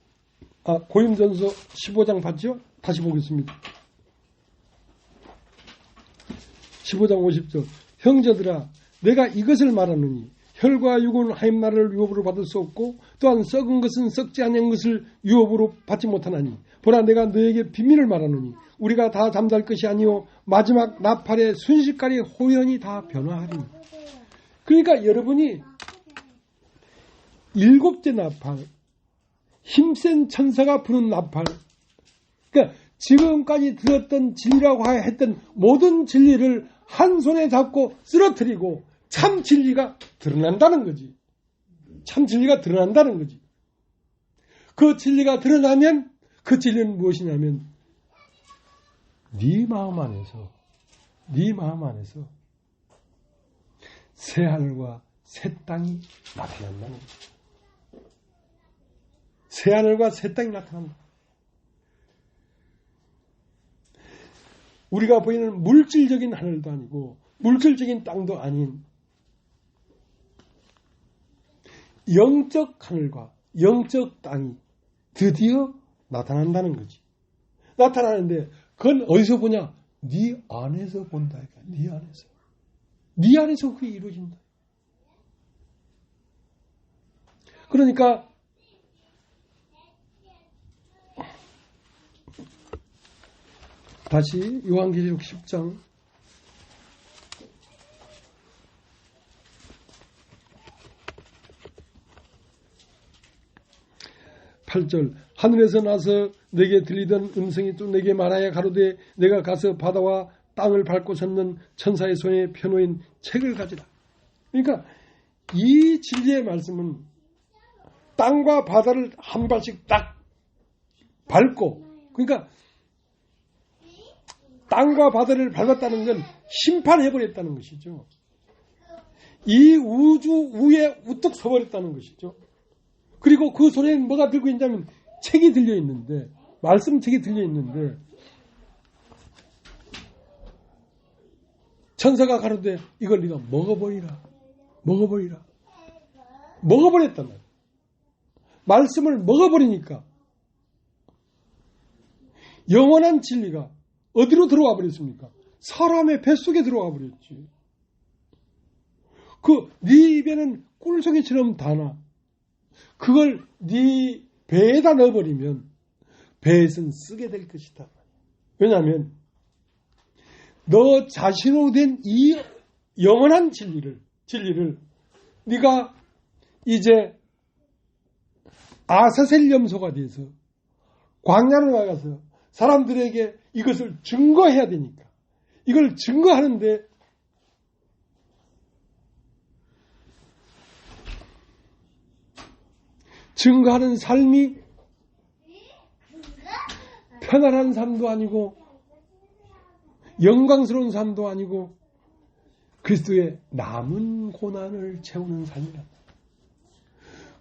고린도전서 15장 봤죠? 다시 보겠습니다. 15장 50절 형제들아 내가 이것을 말하느니 혈과 육은 하인 말을 유업으로 받을 수 없고 또한 썩은 것은 썩지 아니한 것을 유업으로 받지 못하나니 보라 내가 너에게 비밀을 말하느니 우리가 다 잠잘 것이 아니요 마지막 나팔의 순식간에 호연히 다 변화하리니. 그러니까 여러분이 일곱째 나팔, 힘센 천사가 부는 나팔, 그러니까 지금까지 들었던 진리라고 했던 모든 진리를 한 손에 잡고 쓰러뜨리고 참 진리가 드러난다는 거지. 참 진리가 드러난다는 거지. 그 진리가 드러나면 그 진리는 무엇이냐면 네 마음 안에서 새 하늘과 새 땅이 나타난다는 거지. 새 하늘과 새 땅이 나타난다. 우리가 보이는 물질적인 하늘도 아니고 물질적인 땅도 아닌 영적 하늘과 영적 땅이 드디어 나타난다는 거지. 나타나는데 그건 어디서 보냐? 네 안에서 본다. 네 안에서. 네 안에서 그게 이루어진다. 그러니까 다시 요한계시록 10장 8절 하늘에서 나서 내게 들리던 음성이 또 내게 말하여 가로되 내가 가서 바다와 땅을 밟고 섰는 천사의 손에 펴놓인 책을 가지라. 그러니까 이 진리의 말씀은 땅과 바다를 한 발씩 딱 밟고, 그러니까 땅과 바다를 밟았다는 건 심판해버렸다는 것이죠. 이 우주 위에 우뚝 서버렸다는 것이죠. 그리고 그 손에는 뭐가 들고 있냐면 책이 들려있는데, 말씀책이 들려있는데 천사가 가로되 이걸 네가 먹어버리라. 먹어버렸단 말이야. 말씀을 먹어버리니까 영원한 진리가 어디로 들어와 버렸습니까? 사람의 뱃속에 들어와 버렸지. 네 입에는 꿀송이처럼 다나 그걸 네 배에다 넣어버리면 배에선 쓰게 될 것이다. 왜냐하면 너 자신으로 된 이 영원한 진리를 네가 이제 아사셀 염소가 돼서 광야로 나가서 사람들에게 이것을 증거해야 되니까 이걸 증거하는데 증거하는 삶이 편안한 삶도 아니고 영광스러운 삶도 아니고 그리스도의 남은 고난을 채우는 삶이다.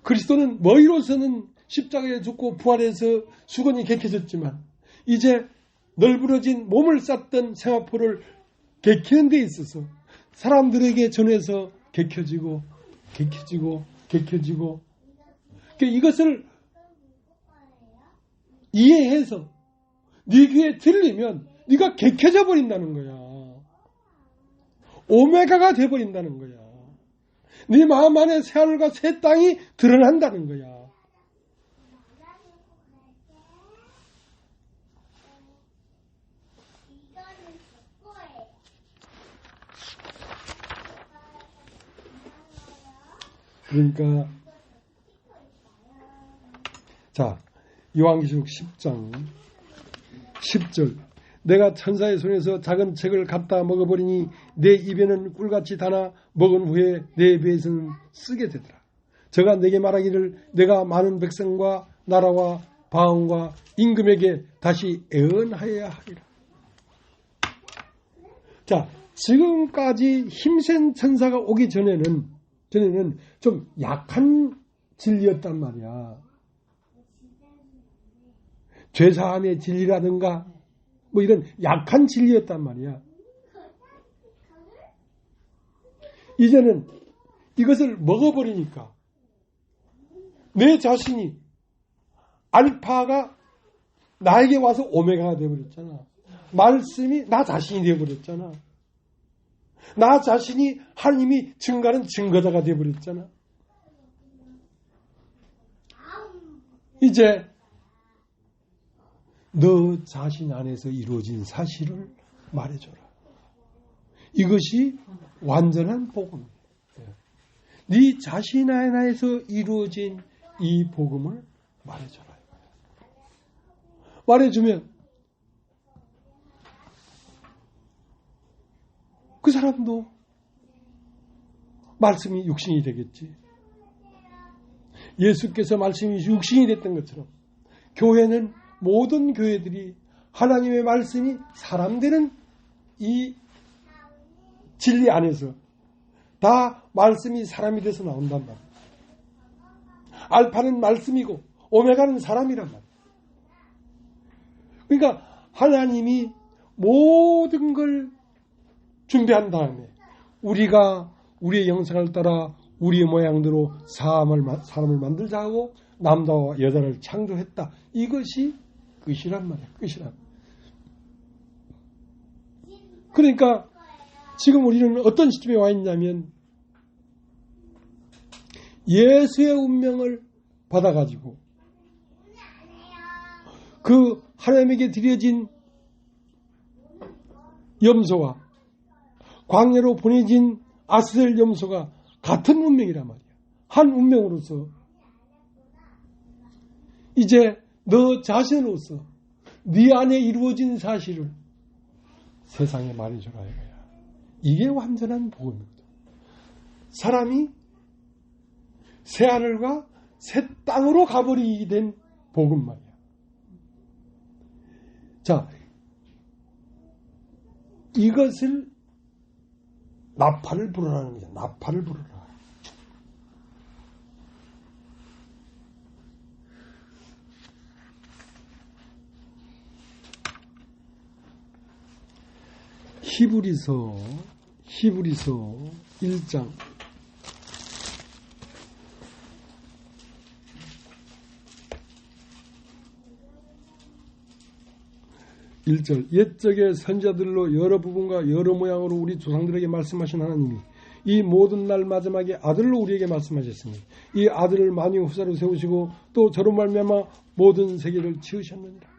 그리스도는 머리로서는 십자가에 죽고 부활해서 수건이 개켜졌지만 이제 널브러진 몸을 쌌던 세마포를 개키는 데 있어서 사람들에게 전해서 개켜지고 이것을 이해해서 네 귀에 들리면 네가 개켜져 버린다는 거야. 오메가가 돼버린다는 거야. 네 마음 안에 새 하늘과 새 땅이 드러난다는 거야. 그러니까 자, 요한계시록 10장 10절 내가 천사의 손에서 작은 책을 갖다 먹어버리니 내 입에는 꿀같이 달아 먹은 후에 내 배에서는 쓰게 되더라. 저가 내게 말하기를 내가 많은 백성과 나라와 방언과 임금에게 다시 애언하여야 하리라. 자, 지금까지 힘센 천사가 오기 전에는 좀 약한 진리였단 말이야. 죄사함의 진리라든가 뭐 이런 약한 진리였단 말이야. 이제는 이것을 먹어버리니까 내 자신이 알파가 나에게 와서 오메가가 되어버렸잖아. 말씀이 나 자신이 되어버렸잖아. 나 자신이 하나님이 증거하는 증거자가 되어버렸잖아. 이제 너 자신 안에서 이루어진 사실을 말해줘라. 이것이 완전한 복음이에요. 네 자신 안에서 이루어진 이 복음을 말해줘라. 말해주면 그 사람도 말씀이 육신이 되겠지. 예수께서 말씀이 육신이 됐던 것처럼 교회는 모든 교회들이 하나님의 말씀이 사람 되는 이 진리 안에서 다 말씀이 사람이 돼서 나온단 말이에요. 알파는 말씀이고 오메가는 사람이란 말이에요. 그러니까 하나님이 모든 걸 준비한 다음에 우리가 우리의 영상을 따라 우리의 모양대로 사람을 만들자 하고 남자와 여자를 창조했다. 이것이 끝이란 말이에요. 끝이란. 그러니까 지금 우리는 어떤 시점에 와 있냐면 예수의 운명을 받아가지고 그 하나님에게 드려진 염소와 광야로 보내진 아스셀 염소가 같은 운명이란 말이야. 한 운명으로서 이제 너 자신으로서 네 안에 이루어진 사실을 세상에 말해주라 이거야. 이게 완전한 복음이거든. 사람이 새 하늘과 새 땅으로 가버리게 된 복음 말이야. 자, 이것을 나팔을 불어라는 거죠. 나팔을 불어라. 히브리서 1장 1절 옛적의 선지자들로 여러 부분과 여러 모양으로 우리 조상들에게 말씀하신 하나님이 이 모든 날 마지막에 아들로 우리에게 말씀하셨으니 이 아들을 만유 후사로 세우시고 또 저로 말미암아 모든 세계를 지으셨느니라.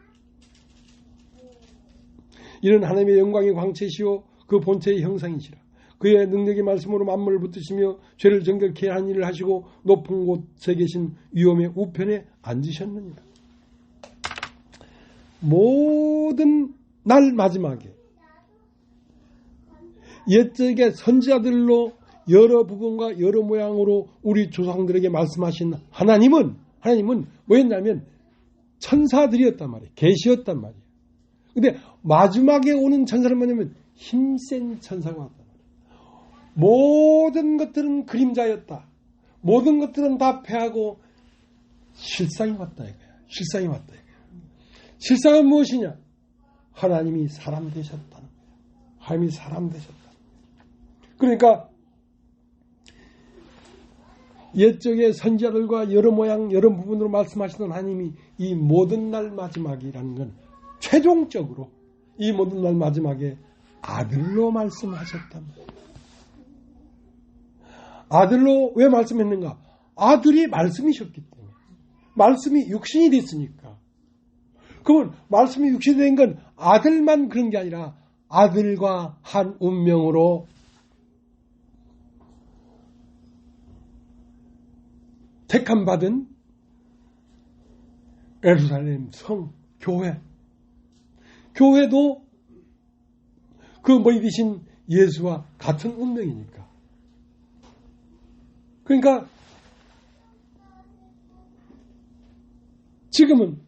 이는 하나님의 영광의 광채시요 그 본체의 형상이시라. 그의 능력의 말씀으로 만물을 붙드시며 죄를 정결케 한 일을 하시고 높은 곳에 계신 위엄의 우편에 앉으셨느니라. 모든 날 마지막에 옛적의 선지자들로 여러 부분과 여러 모양으로 우리 조상들에게 말씀하신 하나님은 뭐였냐면 천사들이었단 말이에요. 계시였단 말이에요. 근데 마지막에 오는 천사는 뭐냐면 힘센 천사가 왔단 말이에요. 모든 것들은 그림자였다. 모든 것들은 다 패하고 실상이 왔다 이거야. 실상이 왔다 이거야. 실상은 무엇이냐? 하나님이 사람 되셨다는 거예요. 하나님이 사람 되셨다. 그러니까 옛적의 선지자들과 여러 모양 여러 부분으로 말씀하시던 하나님이 이 모든 날 마지막이라는 건 최종적으로 이 모든 날 마지막에 아들로 말씀하셨단 말이에요. 아들로 왜 말씀했는가? 아들이 말씀이셨기 때문에. 말씀이 육신이 됐으니까. 그러면 말씀이 육신이 된 건 아들만 그런 게 아니라 아들과 한 운명으로 택함받은 예루살렘 성, 교회. 교회도 그 머리이신 예수와 같은 운명이니까. 그러니까 지금은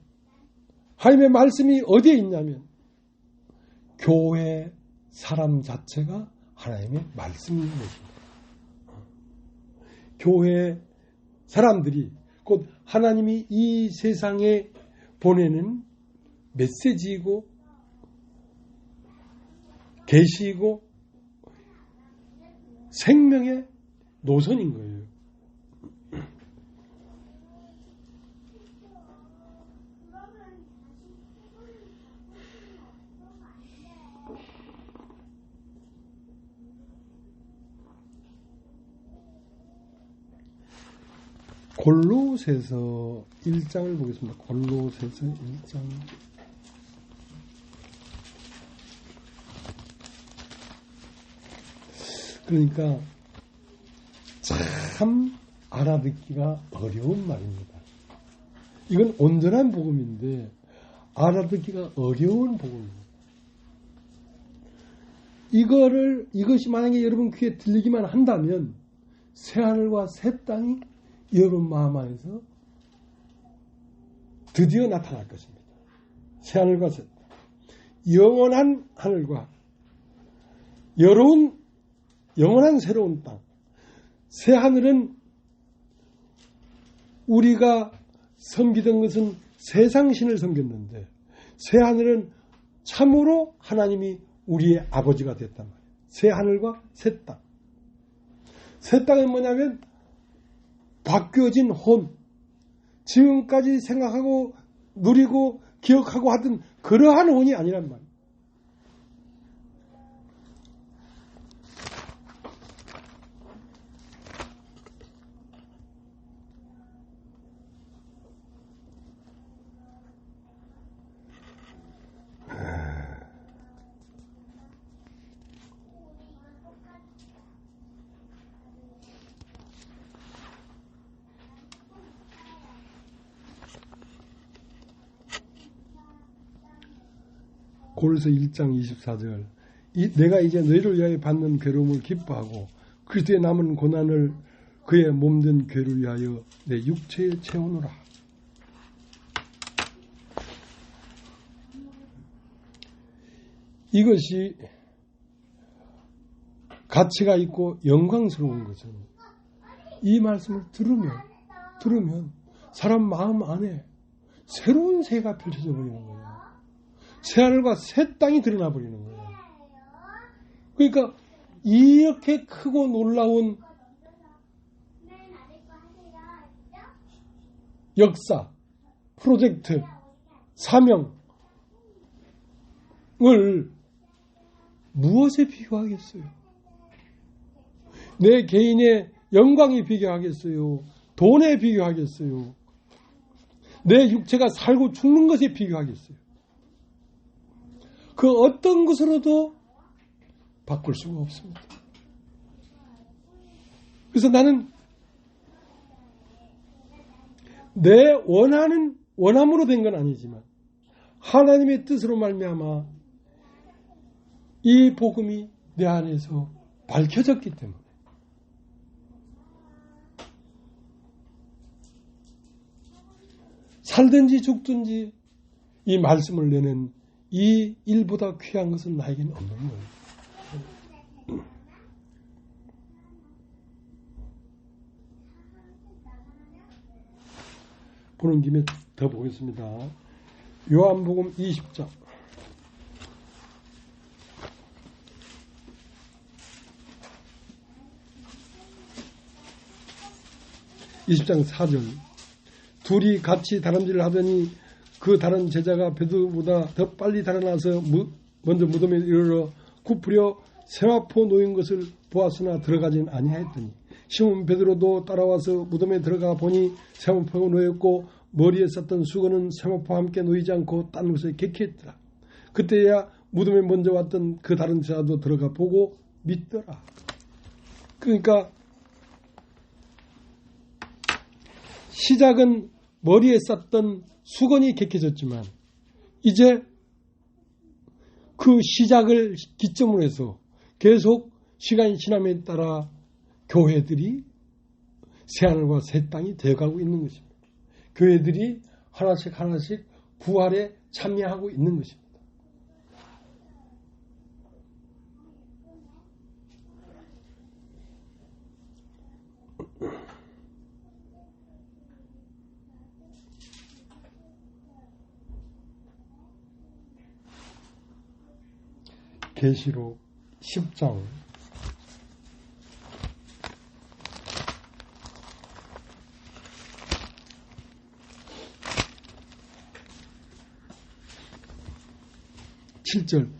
하나님의 말씀이 어디에 있냐면 교회 사람 자체가 하나님의 말씀인 것입니다. 교회 사람들이 곧 하나님이 이 세상에 보내는 메시지이고 계시이고 생명의 노선인 거예요. 골로새서 1장을 보겠습니다. 골로새서 1장. 그러니까 참 알아듣기가 어려운 말입니다. 이건 온전한 복음인데 알아듣기가 어려운 복음입니다. 이것이 만약에 여러분 귀에 들리기만 한다면 새하늘과 새 땅이 여러분 마음 안에서 드디어 나타날 것입니다. 새하늘과 새 땅. 영원한 하늘과 영원한 새로운 땅. 새하늘은 우리가 섬기던 것은 세상신을 섬겼는데 새하늘은 참으로 하나님이 우리의 아버지가 됐단 말이에요. 새하늘과 새 땅. 새 땅은 뭐냐면 바뀌어진 혼, 지금까지 생각하고 누리고 기억하고 하던 그러한 혼이 아니란 말이에요. 골로새 1장 24절 내가 이제 너희를 위하여 받는 괴로움을 기뻐하고 그리스도의 남은 고난을 그의 몸된 괴를 위하여 내 육체에 채우노라. 이것이 가치가 있고 영광스러운 것은 이 말씀을 들으면 사람 마음 안에 새로운 새가 펼쳐져 버리는 거예요. 새하늘과 새 땅이 드러나 버리는 거예요. 그러니까 이렇게 크고 놀라운 역사, 프로젝트, 사명을 무엇에 비교하겠어요? 내 개인의 영광에 비교하겠어요? 돈에 비교하겠어요? 내 육체가 살고 죽는 것에 비교하겠어요? 그 어떤 것으로도 바꿀 수가 없습니다. 그래서 나는 내 원함으로 된 건 아니지만 하나님의 뜻으로 말미암아 이 복음이 내 안에서 밝혀졌기 때문에 살든지 죽든지 이 말씀을 내는 이 일보다 귀한 것은 나에게는 없는 거예요. 보는 김에 더 보겠습니다. 요한복음 20장. 20장 4절. 둘이 같이 다람쥐를 하더니 그 다른 제자가 베드로보다 더 빨리 달아나서 먼저 무덤에 이르러 굽으려 세마포 놓인 것을 보았으나 들어가진 아니하였더니 시몬 베드로도 따라와서 무덤에 들어가 보니 세마포가 놓였고 머리에 썼던 수건은 세마포와 함께 놓이지 않고 딴 곳에 객했더라. 그때야 무덤에 먼저 왔던 그 다른 제자도 들어가 보고 믿더라. 그러니까 시작은 머리에 썼던 수건이 객해졌지만 이제 그 시작을 기점으로 해서 계속 시간이 지남에 따라 교회들이 새하늘과 새 땅이 되어가고 있는 것입니다. 교회들이 하나씩 하나씩 부활에 참여하고 있는 것입니다. 계시록 10장 7절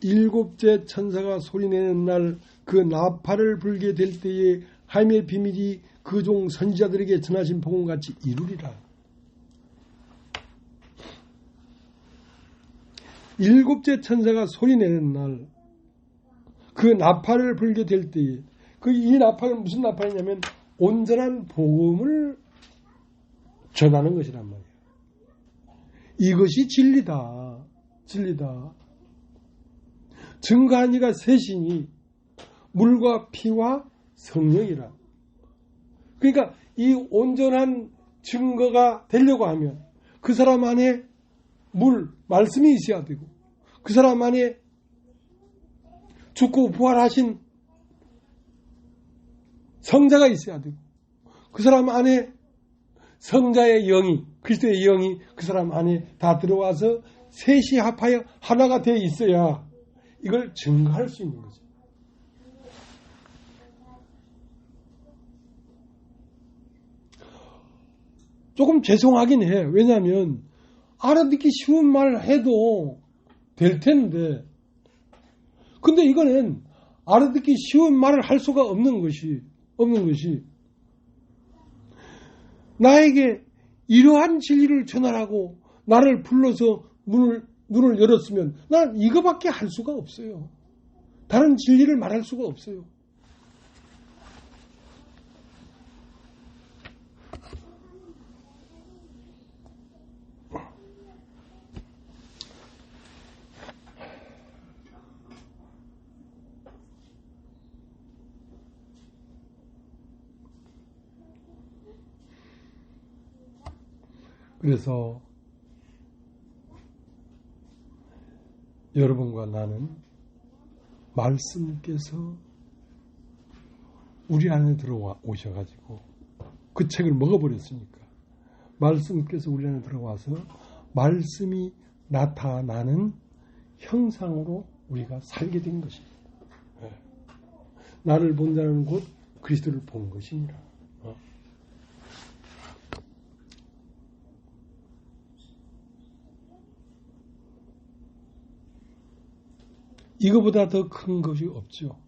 일곱째 천사가 소리내는 날 그 나팔을 불게 될 때에 하나님의 비밀이 그 종 선지자들에게 전하신 복음같이 이루리라. 일곱째 천사가 소리내는 날 그 나팔을 불게 될 때에 이 나팔은 무슨 나팔이냐면 온전한 복음을 전하는 것이란 말이에요. 이것이 진리다. 진리다. 증거한 이가 셋이니 물과 피와 성령이라. 그러니까 이 온전한 증거가 되려고 하면 그 사람 안에 말씀이 있어야 되고 그 사람 안에 죽고 부활하신 성자가 있어야 되고 그 사람 안에 성자의 영이 그리스도의 영이 그 사람 안에 다 들어와서 셋이 합하여 하나가 되어 있어야 이걸 증거할 수 있는 거죠. 조금 죄송하긴 해. 왜냐하면 알아듣기 쉬운 말 해도 될 텐데 근데 이거는 알아듣기 쉬운 말을 할 수가 없는 것이 나에게 이러한 진리를 전하라고 나를 불러서 문을 열었으면 난 이거밖에 할 수가 없어요. 다른 진리를 말할 수가 없어요. 그래서 여러분과 나는 말씀께서 우리 안에 들어와 오셔가지고 그 책을 먹어버렸으니까 말씀께서 우리 안에 들어와서 말씀이 나타나는 형상으로 우리가 살게 된 것입니다. 나를 본 자는 곧 그리스도를 본 것이니라. 이거보다 더 큰 것이 없죠.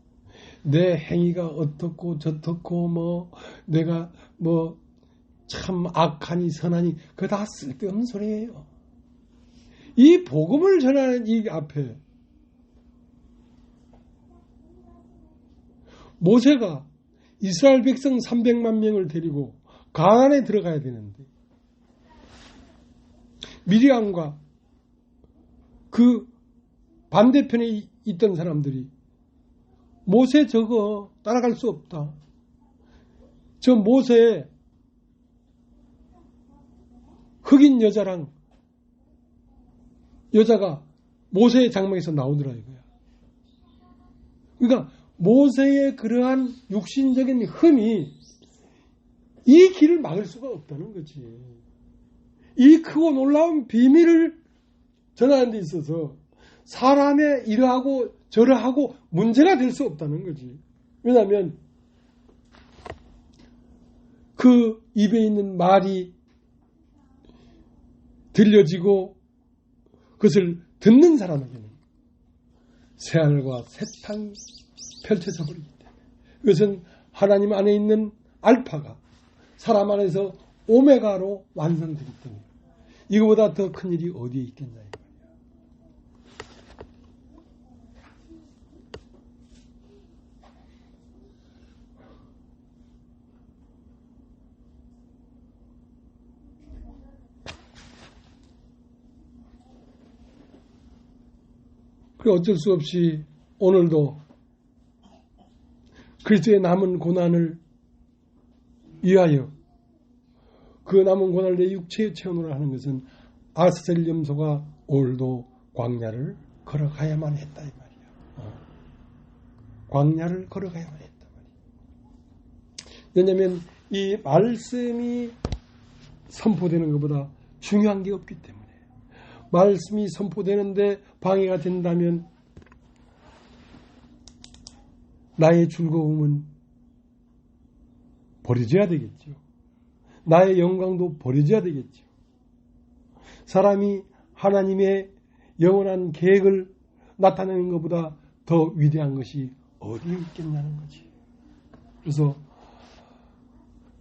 내 행위가 어떻고 저떻고 내가 참 악하니 선하니 그거 다 쓸데없는 소리예요. 이 복음을 전하는 이 앞에 모세가 이스라엘 백성 300만 명을 데리고 가나안에 들어가야 되는데 미리암과 그 반대편에 있던 사람들이 모세 저거 따라갈 수 없다. 저 모세 흑인 여자가 모세의 장막에서 나오더라 이거야. 그러니까 모세의 그러한 육신적인 흠이 이 길을 막을 수가 없다는 거지. 이 크고 놀라운 비밀을 전하는 데 있어서 사람의 이러하고 저러하고 문제가 될 수 없다는 거지. 왜냐하면 그 입에 있는 말이 들려지고 그것을 듣는 사람에게는 새하늘과 새 땅이 펼쳐져 버리기 때문에 그것은 하나님 안에 있는 알파가 사람 안에서 오메가로 완성되기 때문에 이거보다 더 큰 일이 어디에 있겠냐 이 말이야. 그래 어쩔 수 없이 오늘도 그리스도의 남은 고난을 위하여 그 남은 고난을 내 육체에 채우노라 하는 것은 아스셀 염소가 오늘도 광야를 걸어가야만 했다 이 말이야. 광야를 걸어가야만 했다 말이야. 왜냐하면 이 말씀이 선포되는 것보다 중요한 게 없기 때문에 말씀이 선포되는데 방해가 된다면 나의 즐거움은 버려져야 되겠죠. 나의 영광도 버려져야 되겠죠. 사람이 하나님의 영원한 계획을 나타내는 것보다 더 위대한 것이 어디에 있겠냐는 거지. 그래서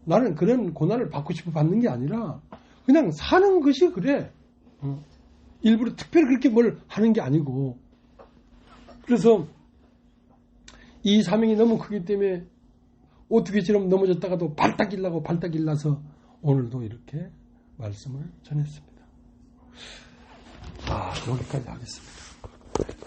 나는 그런 고난을 받고 싶어 받는 게 아니라 그냥 사는 것이 그래. 일부러 특별히 그렇게 뭘 하는 게 아니고. 그래서 이 사명이 너무 크기 때문에 오뚜기처럼 넘어졌다가도 발딱 일나고 발딱 일나서 오늘도 이렇게 말씀을 전했습니다. 여기까지 하겠습니다.